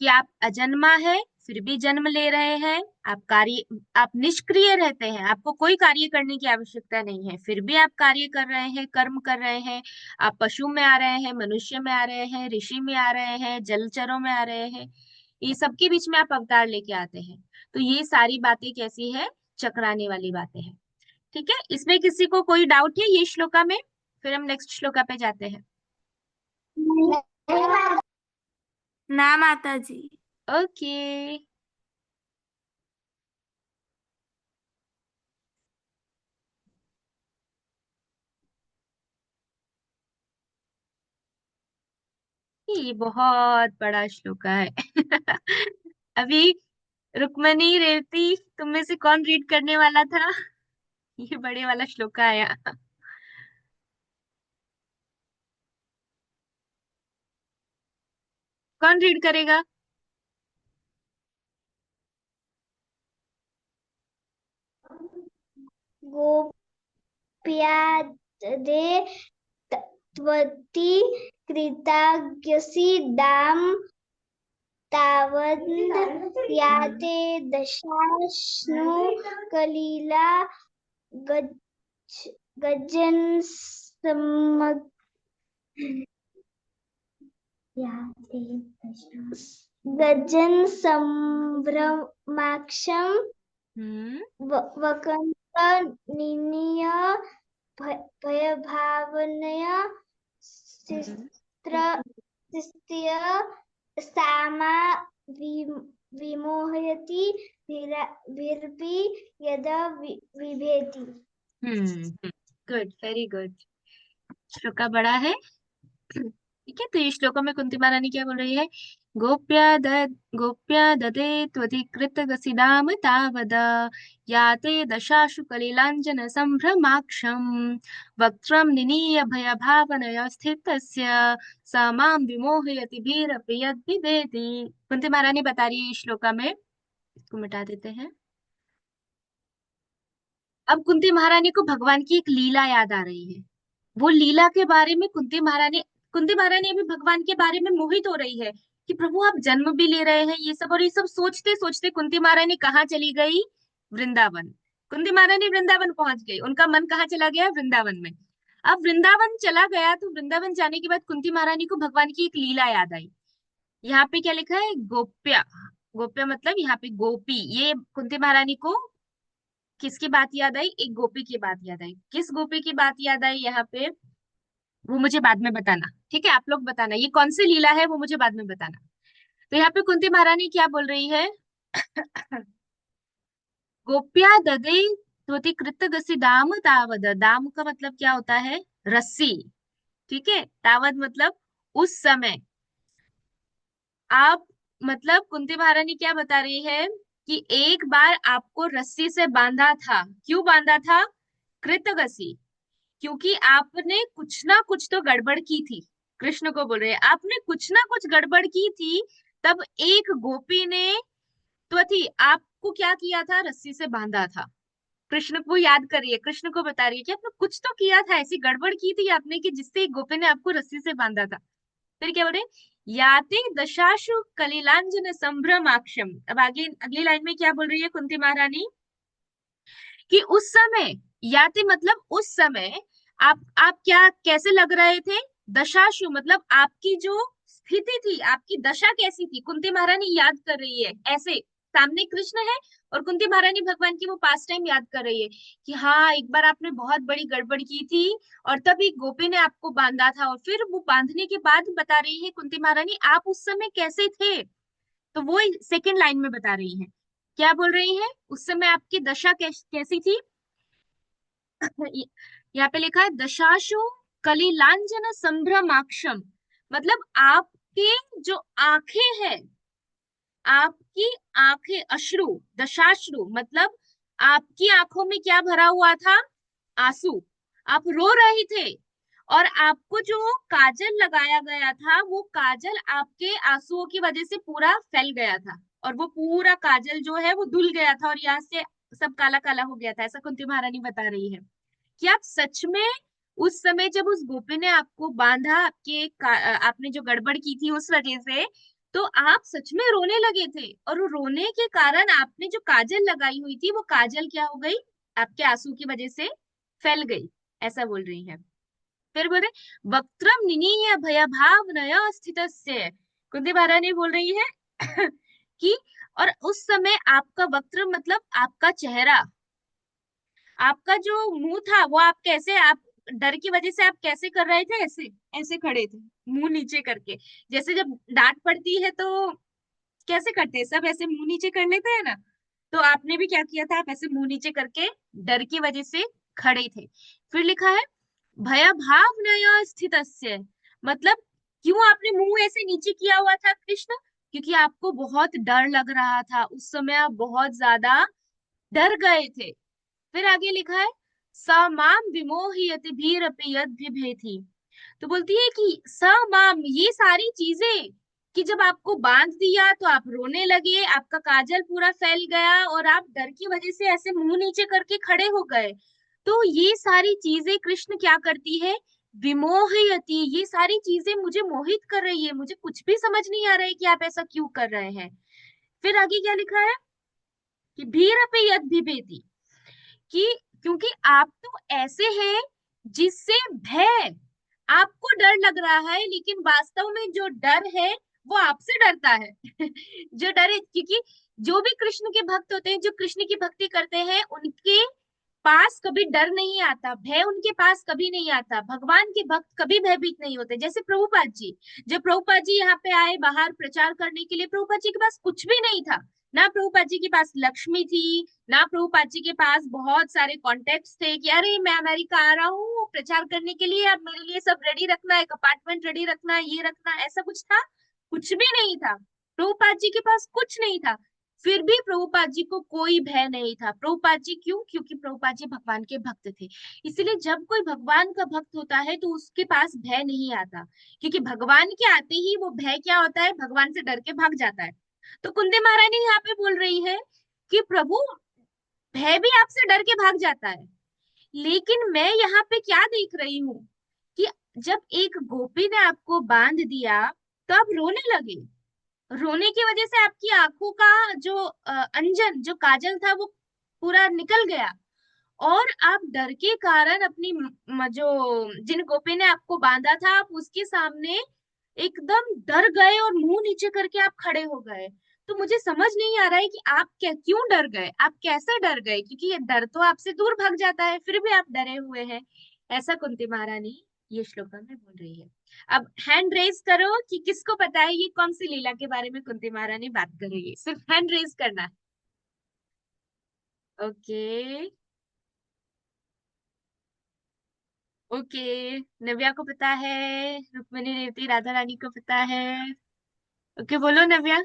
कि आप अजन्मा है, फिर भी जन्म ले रहे हैं। आप निष्क्रिय रहते हैं, आपको कोई कार्य करने की आवश्यकता नहीं है, फिर भी आप कार्य कर रहे हैं, कर्म कर रहे हैं। आप पशु में आ रहे हैं, मनुष्य में आ रहे हैं, ऋषि में आ रहे हैं, जलचरों में आ रहे हैं। ये सबके बीच में आप अवतार लेके आते हैं। तो ये सारी बातें कैसी है? चकराने वाली बातें हैं। ठीक है, इसमें किसी को कोई डाउट है ये श्लोका में? फिर हम नेक्स्ट श्लोका पे जाते हैं। ना माता जी। ओके, ये बहुत बड़ा श्लोका है। अभी रुक्मणी, रेवती, तुम में से कौन रीड करने वाला था? ये बड़े वाला श्लोका आया। कौन रीड करेगा? गोप्यादे त्वति कृतज्ञसि दाम तावन्द याते दशाश्नु कलीला गज गजन समग गजन संभ्रमाक्षम हम्म। वकंत निनीय भयभावनया हम्म। शिस्त्र शिस्त्य सामा विमोहयति भिर्भि यदा विभेति। Good, very good. श्लोका बड़ा है। ठीक है, तो ये श्लोकों में कुंती महारानी क्या बोल रही है? गोप्या ददे त्वधिकृत गसिदाम तावद याते दशाशु कलिलाञ्जन संभ्रमाक्षम वक्त्रम निनीय भय भावनया स्थितस्य स मां विमोहयति भीरपि यद्विदेति। कुंती महारानी बता रही है इस श्लोका में, इसको मिटा देते हैं। अब कुंती महारानी को भगवान की एक लीला याद आ रही है। वो लीला के बारे में कुंती महारानी अभी भगवान के बारे में मोहित हो रही है कि प्रभु आप जन्म भी ले रहे हैं, ये सब, और ये सब सोचते सोचते कुंती महारानी कहाँ चली गई? वृंदावन। कुंती महारानी वृंदावन पहुंच गई, उनका मन कहाँ चला गया? वृंदावन में। अब वृंदावन चला गया, तो वृंदावन जाने के बाद कुंती महारानी को भगवान की एक लीला याद आई। यहाँ पे क्या लिखा है? गोप्या। गोप्या मतलब यहाँ पे गोपी। ये कुंती महारानी को किसकी बात याद आई? एक गोपी की बात याद आई। किस गोपी की बात याद आई यहाँ पे? वो मुझे बाद में बताना, ठीक है? आप लोग बताना ये कौन सी लीला है, वो मुझे बाद में बताना। तो यहाँ पे कुंती महारानी क्या बोल रही है? गोप्या ददे त्वति कृतगसि दाम तावद, दाम का मतलब क्या होता है, रस्सी, ठीक है। तावद मतलब उस समय। आप मतलब कुंती महारानी क्या बता रही है कि एक बार आपको रस्सी से बांधा था, क्यों बांधा था, कृतगसी, क्योंकि आपने कुछ ना कुछ तो गड़बड़ की थी। कृष्ण को बोल रहे हैं आपने कुछ ना कुछ गड़बड़ की थी, तब एक गोपी ने त्वथी आपको क्या किया था, रस्सी से बांधा था। कृष्ण को याद करिए, कृष्ण को बता रही है कि आपने कुछ तो किया था, ऐसी गड़बड़ की थी आपने कि जिससे एक गोपी ने आपको रस्सी से बांधा था। फिर क्या बोल रहे, याते दशाशु कलिलांजन संभ्रमाक्षम। अब आगे अगली लाइन में क्या बोल रही है कुंती महारानी कि उस समय, याते मतलब उस समय, आप क्या कैसे लग रहे थे, दशाशु मतलब आपकी जो स्थिति थी, आपकी दशा कैसी थी, कुंती महारानी याद कर रही है ऐसे, सामने कृष्ण है और कुंती महारानी भगवान की वो पास टाइम याद कर रही है कि हाँ एक बार आपने बहुत बड़ी गड़बड़ की थी और तब एक गोपी ने आपको बांधा था, और फिर वो बांधने के बाद बता रही है कुंती महारानी आप उस समय कैसे थे। तो वो सेकेंड लाइन में बता रही है, क्या बोल रही है, उस समय आपकी दशा कैसी थी। यहाँ पे लिखा है दशाशु कलिलांजन संभ्रमाक्षम, मतलब आपके जो आंखें हैं, आपकी आंखें अश्रु, दशाश्रु मतलब आपकी आंखों में क्या भरा हुआ था, आंसू, आप रो रहे थे, और आपको जो काजल लगाया गया था वो काजल आपके आंसुओं की वजह से पूरा फैल गया था, और वो पूरा काजल जो है वो धुल गया था और यहाँ से सब काला काला हो गया था, ऐसा कुंती महारानी बता रही है कि आप सच में उस समय जब उस गोपी ने आपको बांधा, आपने जो गड़बड़ की थी उस वजह से, तो आप सच में रोने लगे थे, और वो रोने के कारण आपने जो काजल लगाई हुई थी वो काजल क्या हो गई, आपके आंसू की वजह से फैल गई, ऐसा बोल रही है। फिर बोले वक्त्रम निनीय भयभावनया स्थितस्य, कुंती महारानी बोल रही है कि और उस समय आपका वक्त्र मतलब आपका चेहरा, आपका जो मुंह था वो आप कैसे, आप डर की वजह से आप कैसे कर रहे थे, ऐसे ऐसे खड़े थे, मुंह नीचे करके, जैसे जब डांट पड़ती है तो कैसे करते हैं सब, ऐसे मुंह नीचे कर लेते हैं ना, तो आपने भी क्या किया था, आप ऐसे मुंह नीचे करके डर की वजह से खड़े थे। फिर लिखा है भय भावनया स्थितस्य, मतलब क्यों आपने मुंह ऐसे नीचे किया हुआ था कृष्ण, क्योंकि आपको बहुत डर लग रहा था, उस समय आप बहुत ज्यादा डर गए थे। फिर आगे लिखा है स माम विमोहयति भीरपि यद विभेति, तो बोलती है कि स माम ये सारी चीजें, कि जब आपको बांध दिया तो आप रोने लगे, आपका काजल पूरा फैल गया और आप डर की वजह से ऐसे मुंह नीचे करके खड़े हो गए, तो ये सारी चीजें कृष्ण क्या करती है, विमोहयति, ये सारी चीजें मुझे मोहित कर रही है, मुझे कुछ भी समझ नहीं आ रहा है कि आप ऐसा क्यों कर रहे हैं। फिर आगे क्या लिखा है कि भीरपि यद विभेति, कि क्योंकि आप तो ऐसे हैं जिससे भय, आपको डर लग रहा है लेकिन वास्तव में जो डर है वो आपसे डरता है जो डर है, क्योंकि जो भी कृष्ण के भक्त होते हैं, जो कृष्ण की भक्ति करते हैं, उनके पास कभी डर नहीं आता, भय उनके पास कभी नहीं आता, भगवान के भक्त कभी भयभीत नहीं होते। जैसे प्रभुपाद जी, जब प्रभुपाद जी यहाँ पे आए बाहर प्रचार करने के लिए, प्रभुपाद जी के पास कुछ भी नहीं था, ना प्रभुपाद जी के पास लक्ष्मी थी, ना प्रभुपाद जी के पास बहुत सारे कॉन्टेक्ट्स थे कि अरे मैं अमेरिका आ रहा हूँ प्रचार करने के लिए, अब मेरे लिए सब रेडी रखना, एक अपार्टमेंट रेडी रखना, ये रखना, ऐसा कुछ था, कुछ भी नहीं था, प्रभुपाद जी के पास कुछ नहीं था। फिर भी प्रभुपाद जी को कोई भय नहीं था। प्रभुपाद जी क्यों, क्योंकि प्रभुपाद जी भगवान के भक्त थे। इसलिए जब कोई भगवान का भक्त होता है तो उसके पास भय नहीं आता, क्योंकि भगवान के आते ही वो भय क्या होता है, भगवान से डर के भाग जाता है। तो कुंती महारानी यहाँ पे बोल रही है कि प्रभु भय भी आपसे डर के भाग जाता है, लेकिन मैं यहाँ पे क्या देख रही हूँ कि जब एक गोपी ने आपको बांध दिया तो आप रोने लगे, रोने की वजह से आपकी आंखों का जो अंजन, जो काजल था वो पूरा निकल गया, और आप डर के कारण अपनी जो जिन गोपी ने आपको बांधा था आप उसके सामने एकदम डर गए और मुंह नीचे करके आप खड़े हो गए। तो मुझे समझ नहीं आ रहा है कि आप क्या, क्यों डर गए, आप कैसे डर गए, क्योंकि ये डर तो आपसे दूर भाग जाता है, फिर भी आप डरे हुए हैं, ऐसा कुंती महारानी ये श्लोका में बोल रही है। अब हैंड रेज करो कि किसको पता है ये कौन सी लीला के बारे में कुंती महारानी बात कर रही है, सिर्फ हैंड रेज करना है। ओके, ओके, नव्या को पता है, रुक्मिणी रेवती राधा रानी को पता है। ओके, बोलो नव्या।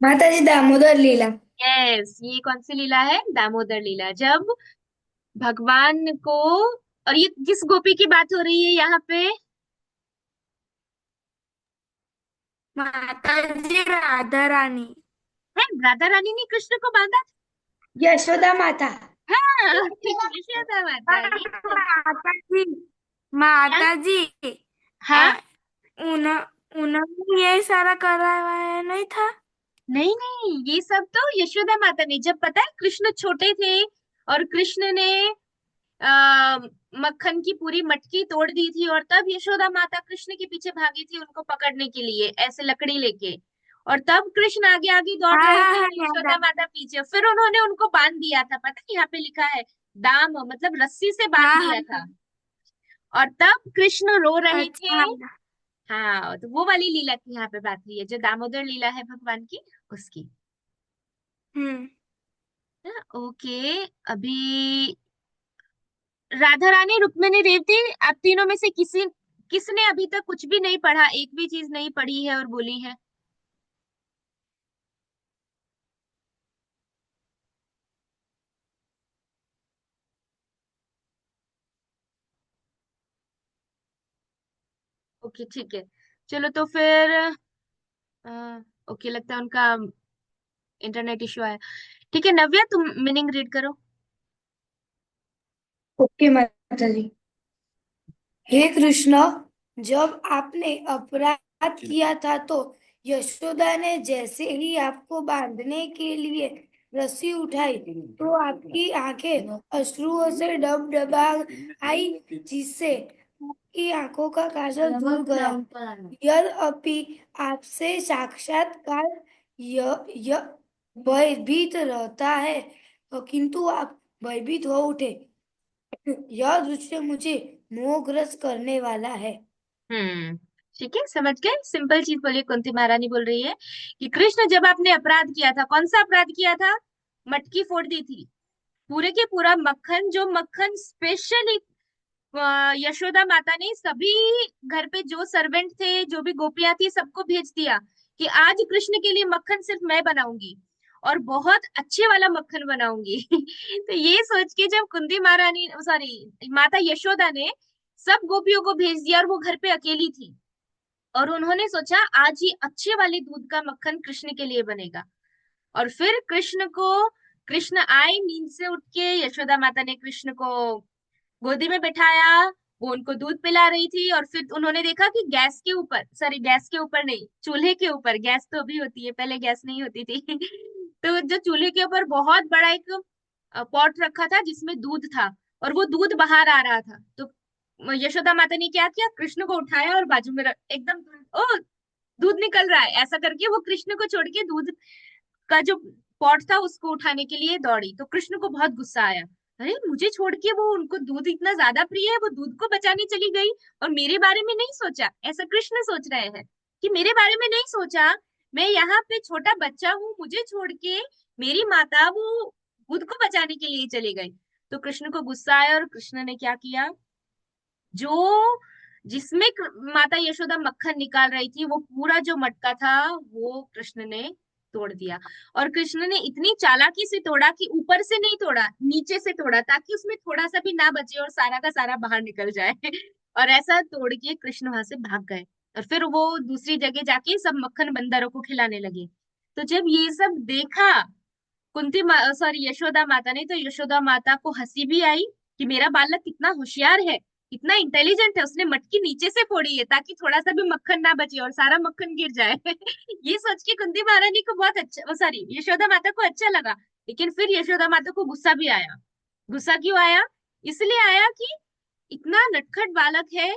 माता जी दामोदर लीला। यस, ये कौन सी लीला है? दामोदर लीला। जब भगवान को, और ये किस गोपी की बात हो रही है यहाँ पे? माता जी राधा रानी। है, राधा रानी ने कृष्ण को बांधा यशोदा माता। था। हाँ, यशोदा माता, ये तो। माता जी, क्या? माता जी, हाँ। उन उन्होंने ये सारा कराया नहीं था। नहीं नहीं, ये सब तो यशोदा माता ने, जब पता है कृष्ण छोटे थे और कृष्ण ने आ, मक्खन की पूरी मटकी तोड़ दी थी, और तब यशोदा माता कृष्ण के पीछे भागी थी उनको पकड़ने के लिए, ऐसे लकड़ी लेके। और तब कृष्ण आगे आगे दौड़ हाँ रहे हाँ थे हाँ, और याद यशोदा आ माता पीछे, फिर उन्होंने उनको बांध दिया था, पता है यहाँ पे लिखा है, दाम मतलब रस्सी से बांध हाँ दिया हाँ था। और तब कृष्ण रो रहे थे। अच्छा। हाँ, तो वो वाली लीला की यहाँ पे बात हुई है, जो दामोदर लीला है भगवान की, उसकी। हम्म। हाँ, ओके। अभी राधा रानी, रुक्मिणी, रेवती, आप तीनों में से किसने अभी तक कुछ भी नहीं पढ़ा, एक भी चीज नहीं पढ़ी है और बोली है? ओके, ठीक है। चलो तो फिर ओके, लगता है उनका इंटरनेट इश्यू आया। ठीक है, नव्या तुम मीनिंग रीड करो। ओके माता जी। हे कृष्ण, जब आपने अपराध किया था तो यशोदा ने जैसे ही आपको बांधने के लिए रस्सी उठाई तो आपकी आंखें अश्रुओं से डबडबा आई, जिससे आपकी आंखों का काजल धुल गया। यद्यपि आपसे साक्षात्कार य भयभीत रहता है, किंतु आप भयभीत हो उठे। यह दृश्य मुझे मोहग्रस्त करने वाला है। हम्म, ठीक है, समझ गए। सिंपल चीज बोलिए, कुंती महारानी बोल रही है कि कृष्ण जब आपने अपराध किया था, कौन सा अपराध किया था? मटकी फोड़ दी थी। पूरे के पूरा मक्खन, जो मक्खन स्पेशली यशोदा माता ने सभी घर पे जो सर्वेंट थे, जो भी गोपियां थी, सबको भेज दिया कि आज कृष्ण के लिए मक्खन सिर्फ मैं बनाऊंगी, और बहुत अच्छे वाला मक्खन बनाऊंगी। तो ये सोच के जब कुंती महारानी, सॉरी, माता यशोदा ने सब गोपियों को भेज दिया और वो घर पे अकेली थी, और उन्होंने सोचा आज ये अच्छे वाले दूध का मक्खन कृष्ण के लिए बनेगा। और फिर कृष्ण आए नींद से उठ के, यशोदा माता ने कृष्ण को गोदी में बिठाया, वो उनको दूध पिला रही थी, और फिर उन्होंने देखा कि गैस के ऊपर, सॉरी गैस के ऊपर नहीं, चूल्हे के ऊपर, गैस तो अभी होती है, पहले गैस नहीं होती थी। तो जो चूल्हे के ऊपर बहुत बड़ा एक पॉट रखा था जिसमें दूध था, और वो दूध बाहर आ रहा था, तो यशोदा माता ने क्या किया, कृष्ण को उठाया और बाजू में एकदम, ओ दूध निकल रहा है, ऐसा करके वो कृष्ण को छोड़ के दूध का जो पॉट था उसको उठाने के लिए दौड़ी। तो कृष्ण को बहुत गुस्सा आया, अरे मुझे छोड़ के वो, उनको दूध इतना ज्यादा प्रिय है, वो दूध को बचाने चली गई और मेरे बारे में नहीं सोचा, ऐसा कृष्ण सोच रहे हैं कि मेरे बारे में नहीं सोचा, मैं यहाँ पे छोटा बच्चा हूँ, मुझे छोड़ के मेरी माता वो दूध को बचाने के लिए चली गई। तो कृष्ण को गुस्सा आया और कृष्ण ने क्या किया, जो जिसमें माता यशोदा मक्खन निकाल रही थी, वो पूरा जो मटका था वो कृष्ण ने तोड़ दिया। और कृष्ण ने इतनी चालाकी से तोड़ा कि ऊपर से नहीं तोड़ा, नीचे से तोड़ा, ताकि उसमें थोड़ा सा भी ना बचे और सारा का सारा बाहर निकल जाए। और ऐसा तोड़ के कृष्ण वहां से भाग गए, और फिर वो दूसरी जगह जाके सब मक्खन बंदरों को खिलाने लगे। तो जब ये सब देखा सॉरी यशोदा माता ने, तो यशोदा माता को हंसी भी आई कि मेरा बालक कितना होशियार है, कितना इंटेलिजेंट है, उसने मटकी नीचे से फोड़ी है ताकि थोड़ा सा भी मक्खन ना बचे और सारा मक्खन गिर जाए। ये सोच के कुंती महारानी को बहुत अच्छा, सॉरी यशोदा माता को अच्छा लगा। लेकिन फिर यशोदा माता को गुस्सा भी आया। गुस्सा क्यों आया? इसलिए आया कि इतना नटखट बालक है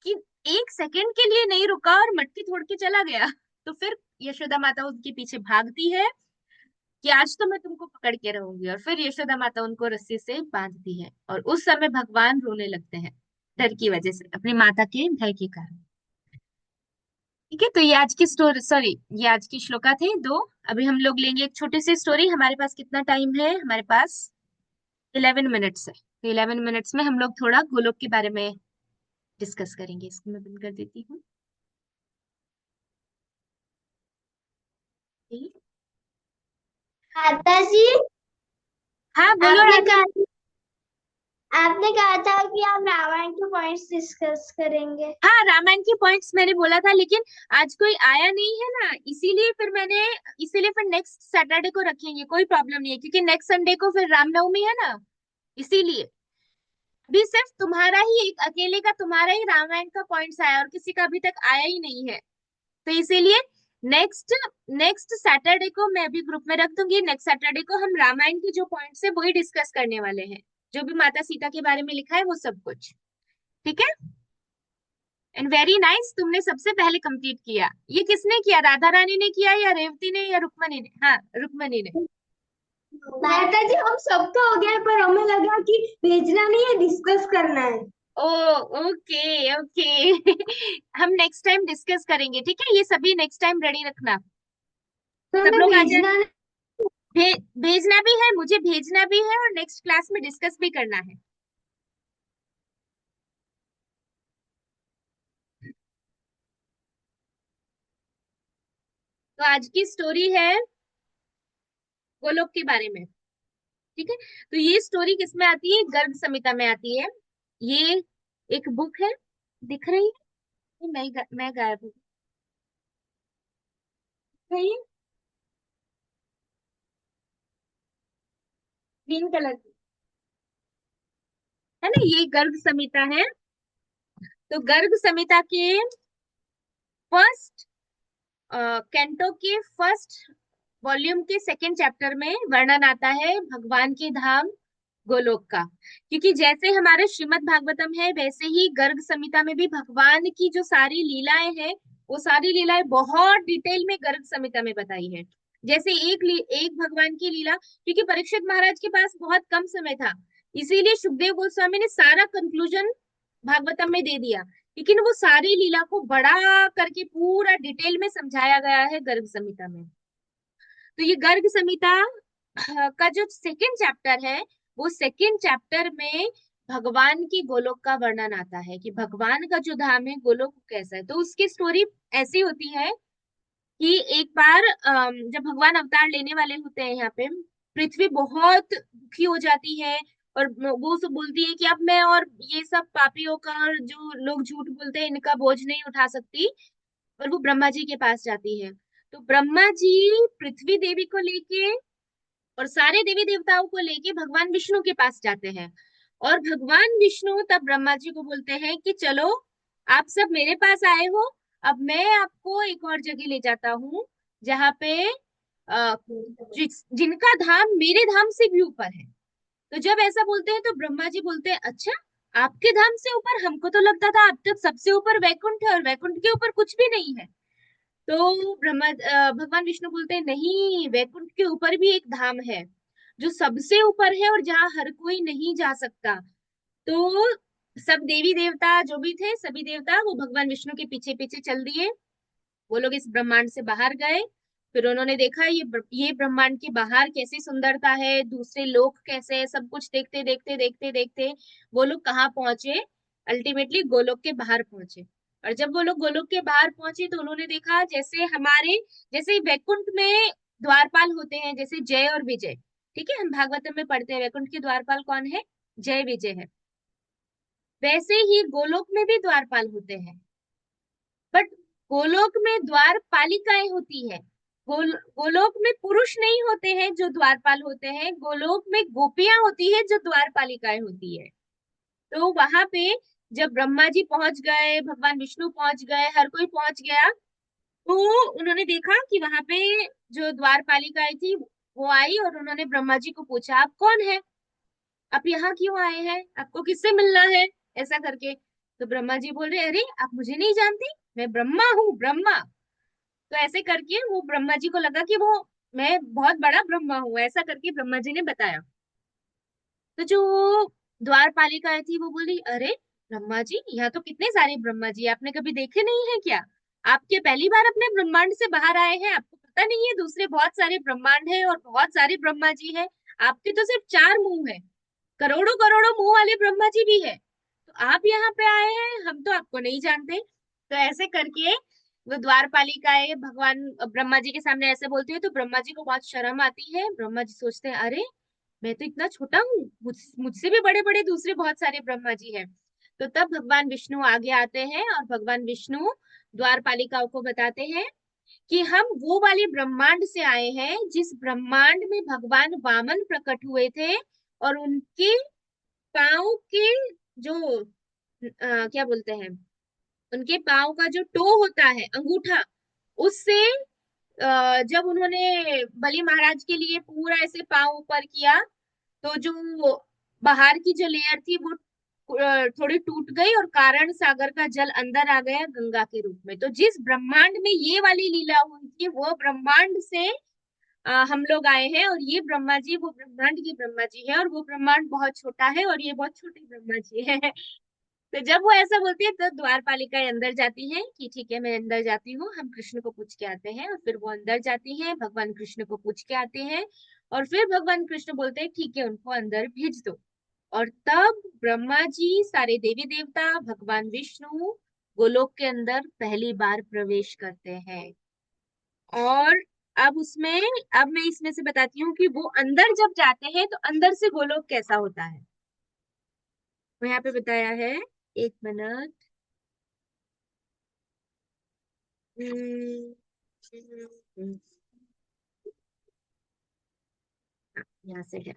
कि एक सेकंड के लिए नहीं रुका और मटकी तोड़ के चला गया। तो फिर यशोदा माता उसके पीछे भागती है कि आज तो मैं तुमको पकड़ के रहूंगी, और फिर यशोदा माता उनको रस्सी से बांधती है, और उस समय भगवान रोने लगते हैं, डर की वजह से, अपनी माता के भय के कारण। ठीक है, तो ये आज की स्टोरी, सॉरी ये आज की श्लोका थे दो। अभी हम लोग लेंगे एक छोटी सी स्टोरी। हमारे पास कितना टाइम है हमारे पास? 11 मिनट्स है, तो 11 मिनट्स में हम लोग थोड़ा गोलोक के बारे में डिस्कस करेंगे। इसको मैं बंद कर देती हूँ। ठीक है? माता जी, हाँ बोलो आपने राधा। कहा आपने कहा था कि आप रामायण के पॉइंट्स डिस्कस करेंगे। हाँ रामायण के पॉइंट्स मैंने बोला था, लेकिन आज कोई आया नहीं है ना, इसीलिए फिर नेक्स्ट सैटरडे को रखेंगे, कोई प्रॉब्लम नहीं है, क्योंकि नेक्स्ट संडे को फिर रामनवमी है ना, इसीलिए। अभी सिर्फ तुम्हारा ही, एक अकेले का तुम्हारा ही रामायण का पॉइंट्स आया, और किसी का अभी तक आया ही नहीं है। तो इसीलिए नेक्स्ट नेक्स्ट सैटरडे को मैं अभी ग्रुप में रख दूंगी। नेक्स्ट सैटरडे को हम रामायण के जो पॉइंट्स है वही डिस्कस करने वाले हैं, जो भी माता सीता के बारे में लिखा है वो सब कुछ। ठीक है? एंड वेरी नाइस, तुमने सबसे पहले कंप्लीट किया। ये किसने किया, राधा रानी ने किया या रेवती ने या रुक्मणी ने? हाँ रुक्मणी ने। माता जी, हम सबका हो गया, पर हमें लगा कि भेजना नहीं है, डिस्कस करना है। ओ ओके ओके। हम नेक्स्ट टाइम डिस्कस करेंगे, ठीक है? ये सभी नेक्स्ट टाइम रेडी रखना। तो सब हमें लोग आ जाए। भेजना नहीं। भेजना भी है, मुझे भेजना भी है, और नेक्स्ट क्लास में डिस्कस भी करना है। तो आज की स्टोरी है गोलोक के बारे में। ठीक है? तो ये स्टोरी किस में आती है? गर्ग संहिता में आती है। ये एक बुक है, दिख रही है? मैं गायब हूँ। दिख रही है? ग्रीन कलर की है ना, ये गर्ग संहिता है। तो गर्ग संहिता के फर्स्ट कैंटो के फर्स्ट वॉल्यूम के सेकंड चैप्टर में वर्णन आता है भगवान के धाम गोलोक का। क्योंकि जैसे हमारे श्रीमद् भागवतम है, वैसे ही गर्ग संहिता में भी भगवान की जो सारी लीलाएं हैं, वो सारी लीलाएं बहुत डिटेल में गर्ग संहिता में बताई है। जैसे एक भगवान की लीला, क्योंकि परीक्षित महाराज के पास बहुत कम समय था, इसीलिए सुखदेव गोस्वामी ने सारा कंक्लूजन भागवतम में दे दिया, लेकिन वो सारी लीला को बड़ा करके पूरा डिटेल में समझाया गया है गर्ग संहिता में। तो ये गर्ग संहिता का जो सेकंड चैप्टर है, वो सेकंड चैप्टर में भगवान की गोलोक का वर्णन आता है, कि भगवान का जो धाम है गोलोक कैसा है। तो उसकी स्टोरी ऐसी होती है कि एक बार जब भगवान अवतार लेने वाले होते हैं यहाँ पे, पृथ्वी बहुत दुखी हो जाती है, और वो सब बोलती है कि अब मैं और ये सब पापियों का, और जो लोग झूठ बोलते हैं, इनका बोझ नहीं उठा सकती। और वो ब्रह्मा जी के पास जाती है। तो ब्रह्मा जी पृथ्वी देवी को लेके और सारे देवी देवताओं को लेके भगवान विष्णु के पास जाते हैं। और भगवान विष्णु तब ब्रह्मा जी को बोलते हैं कि चलो, आप सब मेरे पास आए हो, अब मैं आपको एक और जगह ले जाता हूँ, जहाँ पे जिनका धाम मेरे धाम से भी ऊपर है। तो जब ऐसा बोलते हैं तो ब्रह्मा जी बोलते हैं, अच्छा, आपके धाम से ऊपर? हमको तो लगता था अब तक सबसे ऊपर वैकुंठ है, और वैकुंठ के ऊपर कुछ भी नहीं है। तो भगवान विष्णु बोलते हैं, नहीं, वैकुंठ के ऊपर भी एक धाम है जो सबसे ऊपर है, और जहाँ हर कोई नहीं जा सकता। तो सब देवी देवता जो भी थे, सभी देवता वो भगवान विष्णु के पीछे पीछे चल दिए। वो लोग इस ब्रह्मांड से बाहर गए। फिर उन्होंने देखा ये ब्रह्मांड के बाहर कैसी सुंदरता है, दूसरे लोक कैसे है, सब कुछ देखते देखते देखते देखते वो लोग कहाँ पहुंचे? अल्टीमेटली गोलोक के बाहर पहुंचे। और जब वो लोग गोलोक के बाहर पहुंचे, तो उन्होंने देखा जैसे वैकुंठ में द्वारपाल होते हैं, जैसे जय और विजय। ठीक है, हम भागवतम में पढ़ते हैं वैकुंठ के द्वारपाल कौन है? जय विजय है। वैसे ही गोलोक में भी द्वारपाल होते हैं, बट गोलोक में द्वारपालिकाएं होती है। गोलोक में पुरुष नहीं होते हैं जो द्वारपाल होते हैं, गोलोक में गोपियां होती है जो द्वारपालिकाएं होती है। तो वहां पे जब ब्रह्मा जी पहुंच गए, भगवान विष्णु पहुंच गए, हर कोई पहुंच गया, तो उन्होंने देखा कि वहां पे जो द्वारपालिकाएं थी वो आई, और उन्होंने ब्रह्मा जी को पूछा, आप कौन है? आप यहाँ क्यों आए हैं? आपको किससे मिलना है? ऐसा करके। तो ब्रह्मा जी बोल रहे, अरे आप मुझे नहीं जानती, मैं ब्रह्मा हूँ, ब्रह्मा। तो ऐसे करके वो ब्रह्मा जी को लगा कि वो मैं बहुत बड़ा ब्रह्मा हूँ, ऐसा करके ब्रह्मा जी ने बताया। तो जो द्वारपालिका थी वो बोली, अरे ब्रह्मा जी, यहाँ तो कितने सारे ब्रह्मा जी, आपने कभी देखे नहीं है क्या? आपके पहली बार अपने ब्रह्मांड से बाहर आए हैं, आपको पता नहीं है दूसरे बहुत सारे ब्रह्मांड है और बहुत सारे ब्रह्मा जी है? आपके तो सिर्फ चार मुंह है। करोड़ों करोड़ों मुंह वाले ब्रह्मा जी भी है, तो आप यहाँ पे आए हैं, हम तो आपको नहीं जानते। तो ऐसे करके वो द्वारपालिकाएं भगवान ब्रह्मा जी के सामने ऐसे बोलती है, तो ब्रह्मा जी को बहुत शर्म आती है। ब्रह्मा जी सोचते हैं, अरे मैं तो इतना छोटा हूँ, मुझसे भी बड़े बड़े दूसरे बहुत सारे ब्रह्मा जी हैं। तो तब भगवान विष्णु आगे आते हैं और भगवान विष्णु द्वारपालिकाओं को बताते हैं कि हम वो वाले ब्रह्मांड से आए हैं जिस ब्रह्मांड में भगवान वामन प्रकट हुए थे, और उनके पाँव के जो क्या बोलते हैं, उनके पाँव का जो टो होता है, अंगूठा, उससे जब उन्होंने बलि महाराज के लिए पूरा ऐसे पाँव ऊपर किया, तो जो बाहर की जो लेयर थी वो थोड़ी टूट गई और कारण सागर का जल अंदर आ गया गंगा के रूप में। तो जिस ब्रह्मांड में ये वाली लीला हुई थी, वो ब्रह्मांड से हम लोग आए हैं, और ये ब्रह्मा जी वो ब्रह्मांड के ब्रह्मा जी है, और वो ब्रह्मांड बहुत छोटा है और ये बहुत छोटे ब्रह्मा जी है। तो जब वो ऐसा बोलती है तो द्वारपालिकाएं अंदर जाती हैं कि ठीक है मैं अंदर जाती हूँ, हम कृष्ण को पूछ के आते हैं। और फिर वो अंदर जाती हैं, भगवान कृष्ण को पूछ के आते हैं, और फिर भगवान कृष्ण बोलते हैं ठीक है उनको अंदर भेज दो। और तब ब्रह्मा जी, सारे देवी देवता, भगवान विष्णु गोलोक के अंदर पहली बार प्रवेश करते हैं। और अब मैं इसमें से बताती हूँ कि वो अंदर जब जाते हैं तो अंदर से गोलोक कैसा होता है। तो यहाँ पे बताया है, एक मिनट। हम्म, यहाँ से है।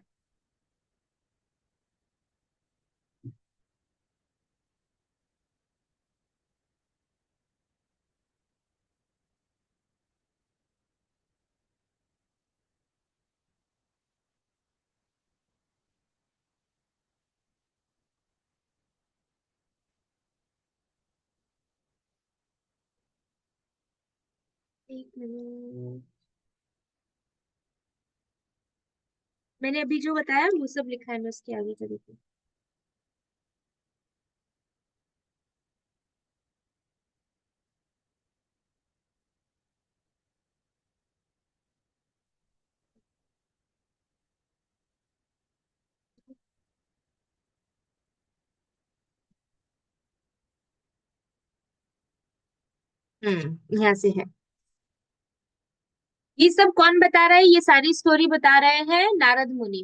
एक मिनट, मैंने अभी जो बताया वो सब लिखा है, मैं उसके आगे का देखूँ। यहाँ से है। ये सब कौन बता रहा है, ये सारी स्टोरी बता रहे हैं नारद मुनि।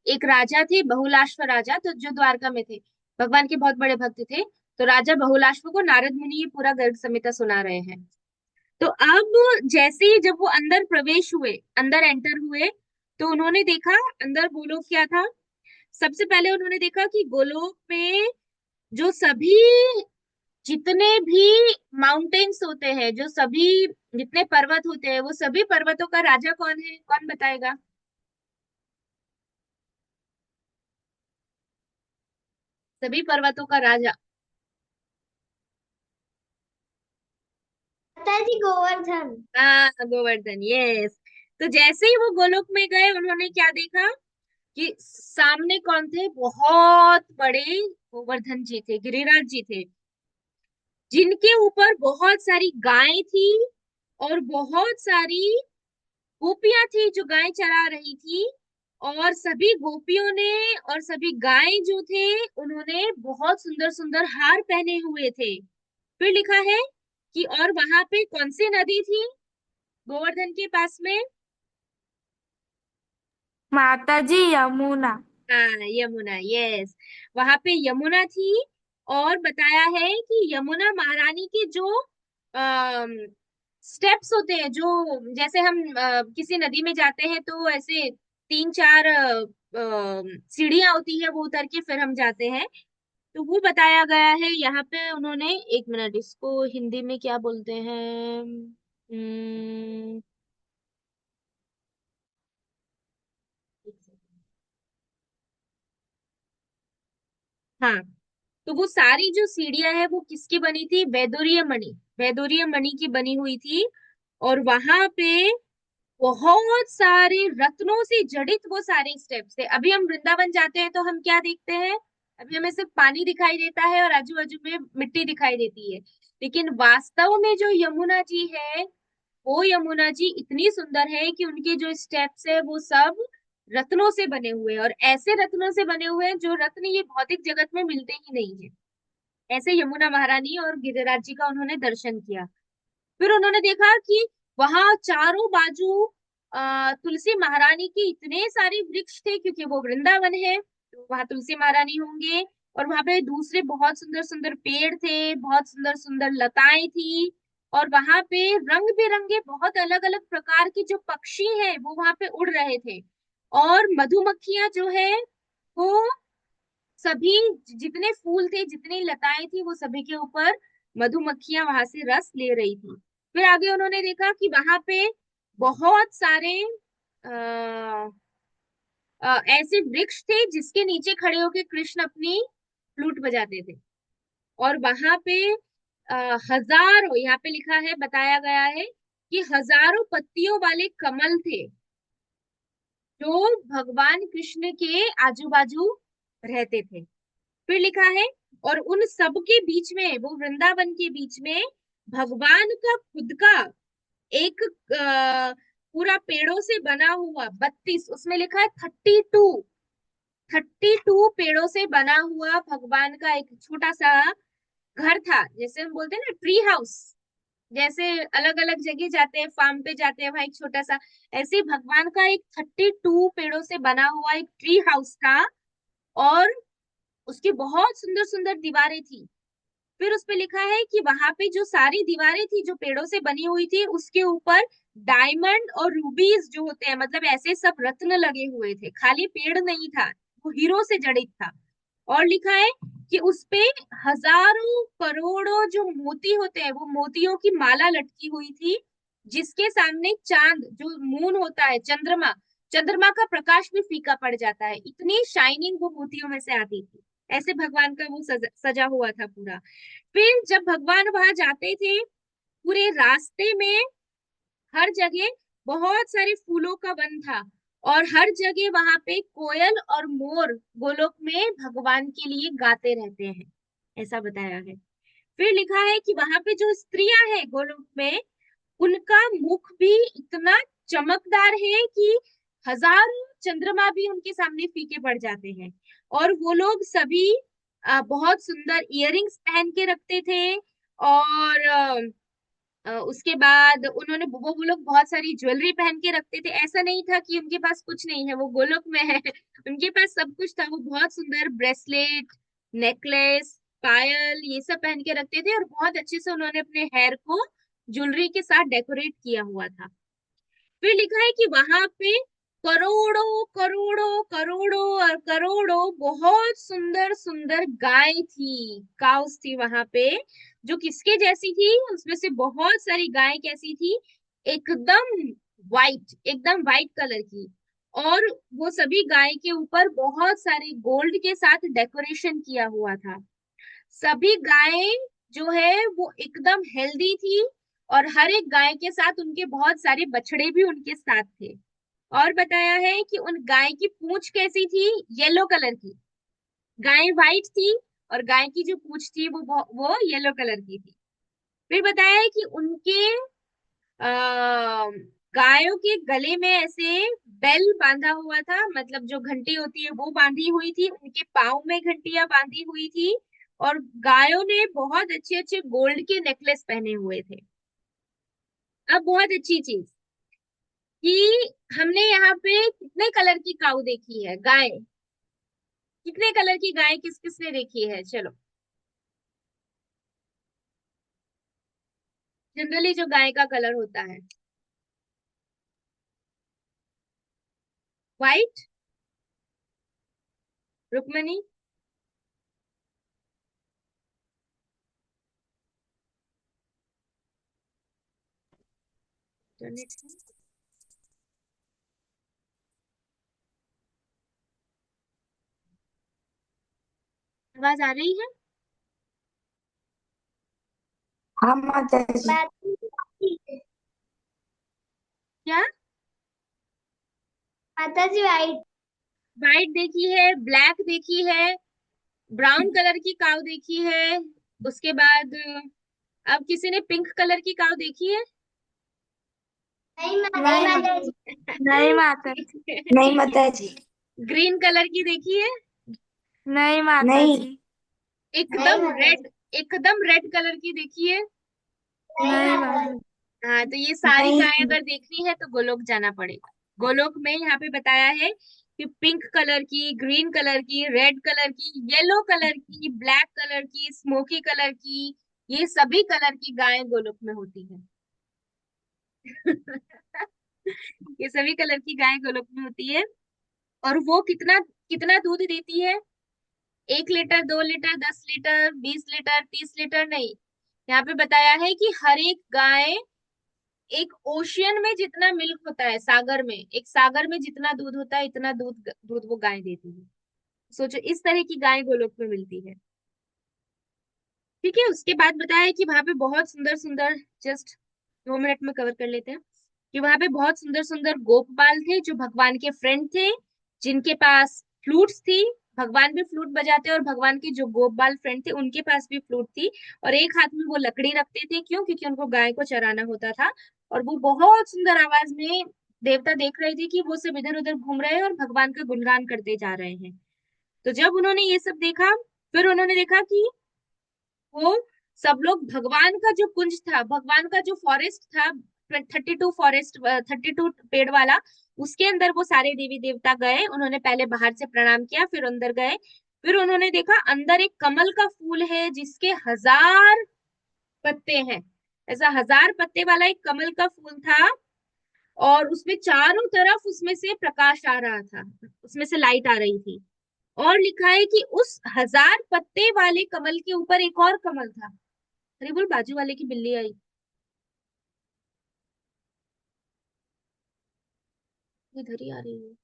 एक राजा थे, बहुलाश्व राजा, तो जो द्वारका में थे, भगवान के बहुत बड़े भक्त थे। तो राजा बहुलाश्व को नारद मुनि ये पूरा गर्ग संहिता सुना रहे हैं। तो अब जैसे ही जब वो अंदर प्रवेश हुए, अंदर एंटर हुए, तो उन्होंने देखा अंदर गोलोक क्या था। सबसे पहले उन्होंने देखा कि गोलोक में जो सभी, जितने भी माउंटेन्स होते हैं, जो सभी जितने पर्वत होते हैं, वो सभी पर्वतों का राजा कौन है, कौन बताएगा। सभी पर्वतों का राजा। माता जी गोवर्धन। हाँ, गोवर्धन, यस। तो जैसे ही वो गोलोक में गए, उन्होंने क्या देखा कि सामने कौन थे, बहुत बड़े गोवर्धन जी थे, गिरिराज जी थे, जिनके ऊपर बहुत सारी गायें थी और बहुत सारी गोपियां थी जो गाय चरा रही थी। और सभी गोपियों ने और सभी गाय जो थे, उन्होंने बहुत सुंदर सुंदर हार पहने हुए थे। फिर लिखा है कि और वहां पे कौन सी नदी थी गोवर्धन के पास में। माता जी यमुना। हाँ, यमुना, यस। वहां पे यमुना थी। और बताया है कि यमुना महारानी के जो स्टेप्स होते हैं, जो जैसे हम किसी नदी में जाते हैं तो ऐसे तीन चार सीढ़ियां होती है, वो उतर के फिर हम जाते हैं। तो वो बताया गया है यहाँ पे। उन्होंने, एक मिनट, इसको हिंदी में क्या बोलते हैं, हाँ। तो वो सारी जो सीढ़ियां है वो किसकी बनी थी, वैदुर्य मणि, वैदुर्य मणि की बनी हुई थी। और वहां पे बहुत सारे रत्नों से जड़ित वो सारे स्टेप्स थे। अभी हम वृंदावन जाते हैं तो हम क्या देखते हैं, अभी हमें सिर्फ पानी दिखाई देता है और आजू बाजू में मिट्टी दिखाई देती है। लेकिन वास्तव में जो यमुना जी है, वो यमुना जी इतनी सुंदर है कि उनके जो स्टेप्स है वो सब रत्नों से बने हुए हैं, और ऐसे रत्नों से बने हुए हैं जो रत्न ये भौतिक जगत में मिलते ही नहीं है। ऐसे यमुना महारानी और गिरिराज जी का उन्होंने दर्शन किया। फिर उन्होंने देखा कि वहां चारों बाजू तुलसी महारानी के इतने सारे वृक्ष थे, क्योंकि वो वृंदावन है तो वहां तुलसी महारानी होंगे। और वहां पे दूसरे बहुत सुंदर सुंदर पेड़ थे, बहुत सुंदर सुंदर लताएं थी। और वहां पे रंग बिरंगे बहुत अलग अलग प्रकार के जो पक्षी हैं वो वहां पे उड़ रहे थे। और मधुमक्खियां जो है वो सभी, जितने फूल थे जितनी लताएं थी वो सभी के ऊपर मधुमक्खियां वहां से रस ले रही थी। फिर आगे उन्होंने देखा कि वहां पे बहुत सारे आ, ऐसे वृक्ष थे जिसके नीचे खड़े होकर कृष्ण अपनी फ्लूट बजाते थे। और वहां पे हजारों, यहाँ पे लिखा है, बताया गया है कि हजारों पत्तियों वाले कमल थे जो भगवान कृष्ण के आजू बाजू रहते थे। फिर लिखा है, और उन सब के बीच में, वो वृंदावन के बीच में भगवान का खुद का एक पूरा पेड़ों से बना हुआ 32, उसमें लिखा है 32 पेड़ों से बना हुआ भगवान का एक छोटा सा घर था। जैसे हम बोलते हैं ना ट्री हाउस, जैसे अलग अलग जगह जाते हैं, फार्म पे जाते हैं, वहां एक छोटा सा, ऐसे भगवान का एक 32 पेड़ों से बना हुआ एक ट्री हाउस था। और उसकी बहुत सुंदर सुंदर दीवारें थी। फिर उस पे लिखा है कि वहां पे जो सारी दीवारें थी जो पेड़ों से बनी हुई थी, उसके ऊपर डायमंड और रूबीज जो होते हैं, मतलब ऐसे सब रत्न लगे हुए थे, खाली पेड़ नहीं था, वो हीरो से जड़ित था। और लिखा है कि उस पे हजारों करोड़ों जो मोती होते हैं वो मोतियों की माला लटकी हुई थी, जिसके सामने चांद, जो मून होता है, चंद्रमा, चंद्रमा का प्रकाश भी फीका पड़ जाता है, इतनी शाइनिंग वो मोतियों में से आती थी। ऐसे भगवान का वो सजा हुआ था पूरा। फिर जब भगवान वहां जाते थे, पूरे रास्ते में हर जगह बहुत सारे फूलों का वन था। और हर जगह वहां पे कोयल और मोर गोलोक में भगवान के लिए गाते रहते हैं, ऐसा बताया है। फिर लिखा है कि वहां पे जो स्त्रियां हैं गोलोक में, उनका मुख भी इतना चमकदार है कि हजारों चंद्रमा भी उनके सामने फीके पड़ जाते हैं। और वो लोग सभी बहुत सुंदर इयररिंग्स पहन के रखते थे। और उसके बाद उन्होंने, वो लोग बहुत सारी ज्वेलरी पहन के रखते थे। ऐसा नहीं था कि उनके पास कुछ नहीं है, वो गोलोक में है उनके पास सब कुछ था। वो बहुत सुंदर ब्रेसलेट, नेकलेस, पायल, ये सब पहन के रखते थे। और बहुत अच्छे से उन्होंने अपने हेयर को ज्वेलरी के साथ डेकोरेट किया हुआ था। फिर लिखा है कि वहां पे करोड़ों करोड़ों करोड़ों और करोड़ों बहुत सुंदर सुंदर गाय थी, काउस थी वहां पे, जो किसके जैसी थी, उसमें से बहुत सारी गाय कैसी थी, एकदम वाइट, एकदम वाइट कलर की। और वो सभी गाय के ऊपर बहुत सारे गोल्ड के साथ डेकोरेशन किया हुआ था। सभी गायें जो है वो एकदम हेल्दी थी। और हर एक गाय के साथ उनके बहुत सारे बछड़े भी उनके साथ थे। और बताया है कि उन गाय की पूंछ कैसी थी, येलो कलर की। गाय वाइट थी और गाय की जो पूंछ थी वो येलो कलर की थी। फिर बताया है कि उनके आ, गायों के गले में ऐसे बेल बांधा हुआ था, मतलब जो घंटी होती है वो बांधी हुई थी, उनके पाँव में घंटियां बांधी हुई थी। और गायों ने बहुत अच्छे अच्छे गोल्ड के नेकलेस पहने हुए थे। अब बहुत अच्छी चीज कि हमने यहाँ पे कितने कलर की काऊ देखी है, गाय, कितने कलर की गाय किस किसने देखी है, चलो। जनरली जो गाय का कलर होता है, व्हाइट। रुक्मणी, आवाज आ रही है हाँ माता जी। क्या? माता जी वाइट। व्हाइट देखी है, ब्लैक देखी है, ब्राउन कलर की काऊ देखी है। उसके बाद अब किसी ने पिंक कलर की काऊ देखी है? नहीं माता जी। नहीं माता जी। नहीं माता जी। ग्रीन कलर की देखिए, नहीं माता नहीं। जी। एकदम माता रेड, एकदम रेड कलर की देखिए। नहीं माता जी। हाँ, तो ये सारी नहीं। गायें अगर देखनी है तो गोलोक जाना पड़ेगा। गोलोक में यहाँ पे बताया है कि पिंक कलर की, ग्रीन कलर की, रेड कलर की, येलो कलर की, ब्लैक कलर की, स्मोकी कलर की, ये सभी कलर की गायें गोलोक में होती है। ये सभी कलर की गायें गोलोक में होती है। और वो कितना कितना दूध देती है? 1 litre, 2 litre, 10 litre, 20 litre, 30 litre नहीं। यहाँ पे बताया है कि हर एक गाय, एक ओशियन में जितना मिल्क होता है, सागर में, एक सागर में जितना दूध होता है, इतना दूध दूध वो गाय देती है। सोचो, इस तरह की गाय गोलोक में मिलती है। ठीक है, उसके बाद बताया है कि वहां पे बहुत सुंदर सुंदर, जस्ट 2 मिनट में कवर कर लेते हैं, कि वहां पे बहुत सुंदर सुंदर गोपबाल थे जो भगवान के फ्रेंड थे, जिनके पास फ्लूट्स थी। भगवान भी फ्लूट बजाते और भगवान के जो गोपबाल फ्रेंड थे उनके पास भी फ्लूट थी। और एक हाथ में वो लकड़ी रखते थे, क्यों? क्योंकि उनको गाय को चराना होता था। और वो बहुत सुंदर आवाज में देवता देख रहे थे कि वो सब इधर उधर घूम रहे हैं और भगवान का गुणगान करते जा रहे हैं। तो जब उन्होंने ये सब देखा, फिर उन्होंने देखा कि वो सब लोग भगवान का जो कुंज था, भगवान का जो फॉरेस्ट था, 32 पेड़ वाला, उसके अंदर वो सारे देवी देवता गए। उन्होंने पहले बाहर से प्रणाम किया, फिर अंदर गए। फिर उन्होंने देखा अंदर एक कमल का फूल है जिसके 1000 पत्ते हैं। ऐसा 1000 पत्ते वाला एक कमल का फूल था। और उसमें चारों तरफ उसमें से प्रकाश आ रहा था, उसमें से लाइट आ रही थी। और लिखा है कि उस 1000 पत्ते वाले कमल के ऊपर एक और कमल था। अरे बोल, बाजू वाले की बिल्ली आई, इधर ही आ रही है।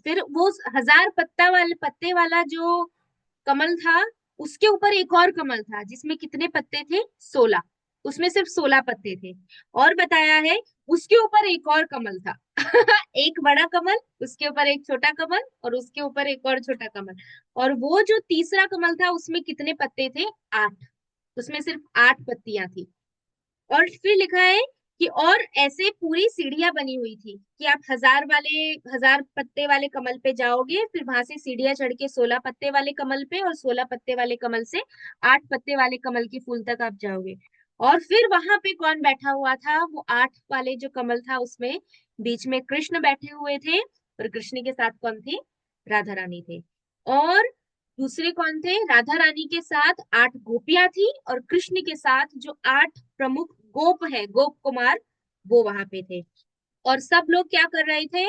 फिर वो 1000 पत्ते वाला जो कमल था, उसके ऊपर एक और कमल था जिसमें कितने पत्ते थे? 16। उसमें सिर्फ 16 पत्ते थे। और बताया है उसके ऊपर एक और कमल था। एक बड़ा कमल, उसके ऊपर एक छोटा कमल, और उसके ऊपर एक और छोटा कमल। और वो जो तीसरा कमल था उसमें कितने पत्ते थे? 8। उसमें सिर्फ 8 पत्तियां थी। और फिर लिखा है कि और ऐसे पूरी सीढ़ियां बनी हुई थी कि आप 1000 पत्ते वाले कमल पे जाओगे, फिर वहां से सीढ़ियां चढ़ के 16 पत्ते वाले कमल पे, और 16 पत्ते वाले कमल से 8 पत्ते वाले कमल के फूल तक आप जाओगे। और फिर वहां पे कौन बैठा हुआ था? वो 8 वाले जो कमल था उसमें बीच में कृष्ण बैठे हुए थे। और कृष्ण के साथ कौन थे? राधा रानी थे। और दूसरे कौन थे? राधा रानी के साथ 8 गोपियां थी, और कृष्ण के साथ जो 8 प्रमुख गोप है, गोप कुमार, वो वहां पे थे। और सब लोग क्या कर रहे थे?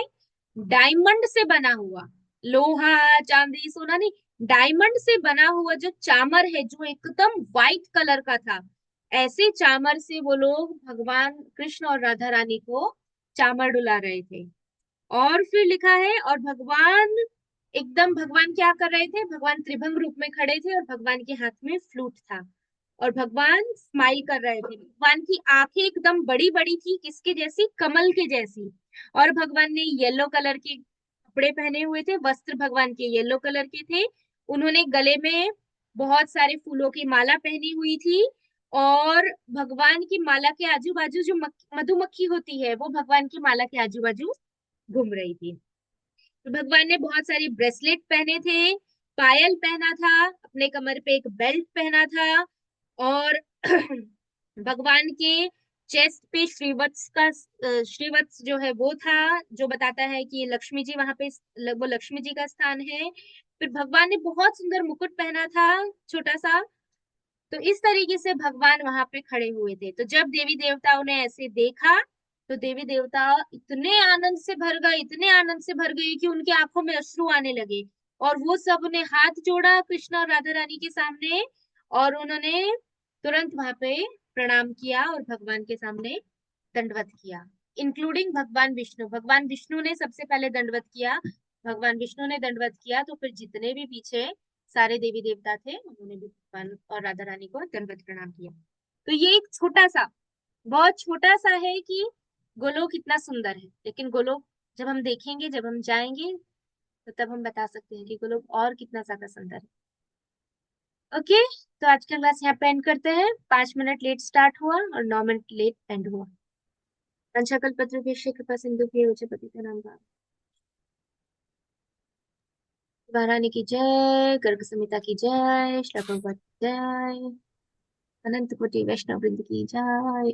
डायमंड से बना हुआ, लोहा चांदी सोना नहीं, डायमंड से बना हुआ जो चामर है, जो एकदम व्हाइट कलर का था, ऐसे चामर से वो लोग भगवान कृष्ण और राधा रानी को चामर डुला रहे थे। और फिर लिखा है, और भगवान, एकदम भगवान क्या कर रहे थे? भगवान त्रिभंग रूप में खड़े थे और भगवान के हाथ में फ्लूट था। और भगवान स्माइल कर रहे थे। भगवान की आंखें एकदम बड़ी बड़ी थी, किसके जैसी? कमल के जैसी। और भगवान ने येलो कलर के कपड़े पहने हुए थे, वस्त्र भगवान के येलो कलर के थे। उन्होंने गले में बहुत सारे फूलों की माला पहनी हुई थी। और भगवान की माला के आजू बाजू जो मधुमक्खी होती है, वो भगवान की माला के आजू बाजू घूम रही थी। तो भगवान ने बहुत सारी ब्रेसलेट पहने थे, पायल पहना था, अपने कमर पे एक बेल्ट पहना था। और भगवान के चेस्ट पे श्रीवत्स जो है वो था, जो बताता है कि लक्ष्मी जी वहां पे, वो लक्ष्मी जी का स्थान है। फिर भगवान ने बहुत सुंदर मुकुट पहना था, छोटा सा। तो इस तरीके से भगवान वहां पे खड़े हुए थे। तो जब देवी देवताओं ने ऐसे देखा, तो देवी देवता इतने आनंद से भर गए, इतने आनंद से भर गए कि उनकी आंखों में अश्रु आने लगे। और वो सब ने हाथ जोड़ा कृष्ण और राधा रानी के सामने, और उन्होंने तुरंत वहां पे प्रणाम किया और भगवान के सामने दंडवत किया। इंक्लूडिंग भगवान विष्णु, भगवान विष्णु ने सबसे पहले दंडवत किया। भगवान विष्णु ने दंडवत किया, तो फिर जितने भी पीछे सारे देवी देवता थे उन्होंने भी भगवान और राधा रानी को दंडवत प्रणाम किया। तो ये एक छोटा सा, बहुत छोटा सा है कि गोलोक कितना सुंदर है। लेकिन गोलोक जब हम देखेंगे, जब हम जाएंगे, तो तब हम बता सकते हैं कि वो लोग और कितना ज्यादा सुंदर है। ओके, तो आज का क्लास यहाँ पे एंड करते हैं। 5 मिनट लेट स्टार्ट हुआ और 9 मिनट लेट एंड हुआ। पंचाकल पत्र विषय कृपा सिंधु प्रिय उच्च पति का नाम था। महारानी की जय, गर्ग संहिता की जय, श्लोक भगवत जय, अनंत कोटि वैष्णव वृंद की जय।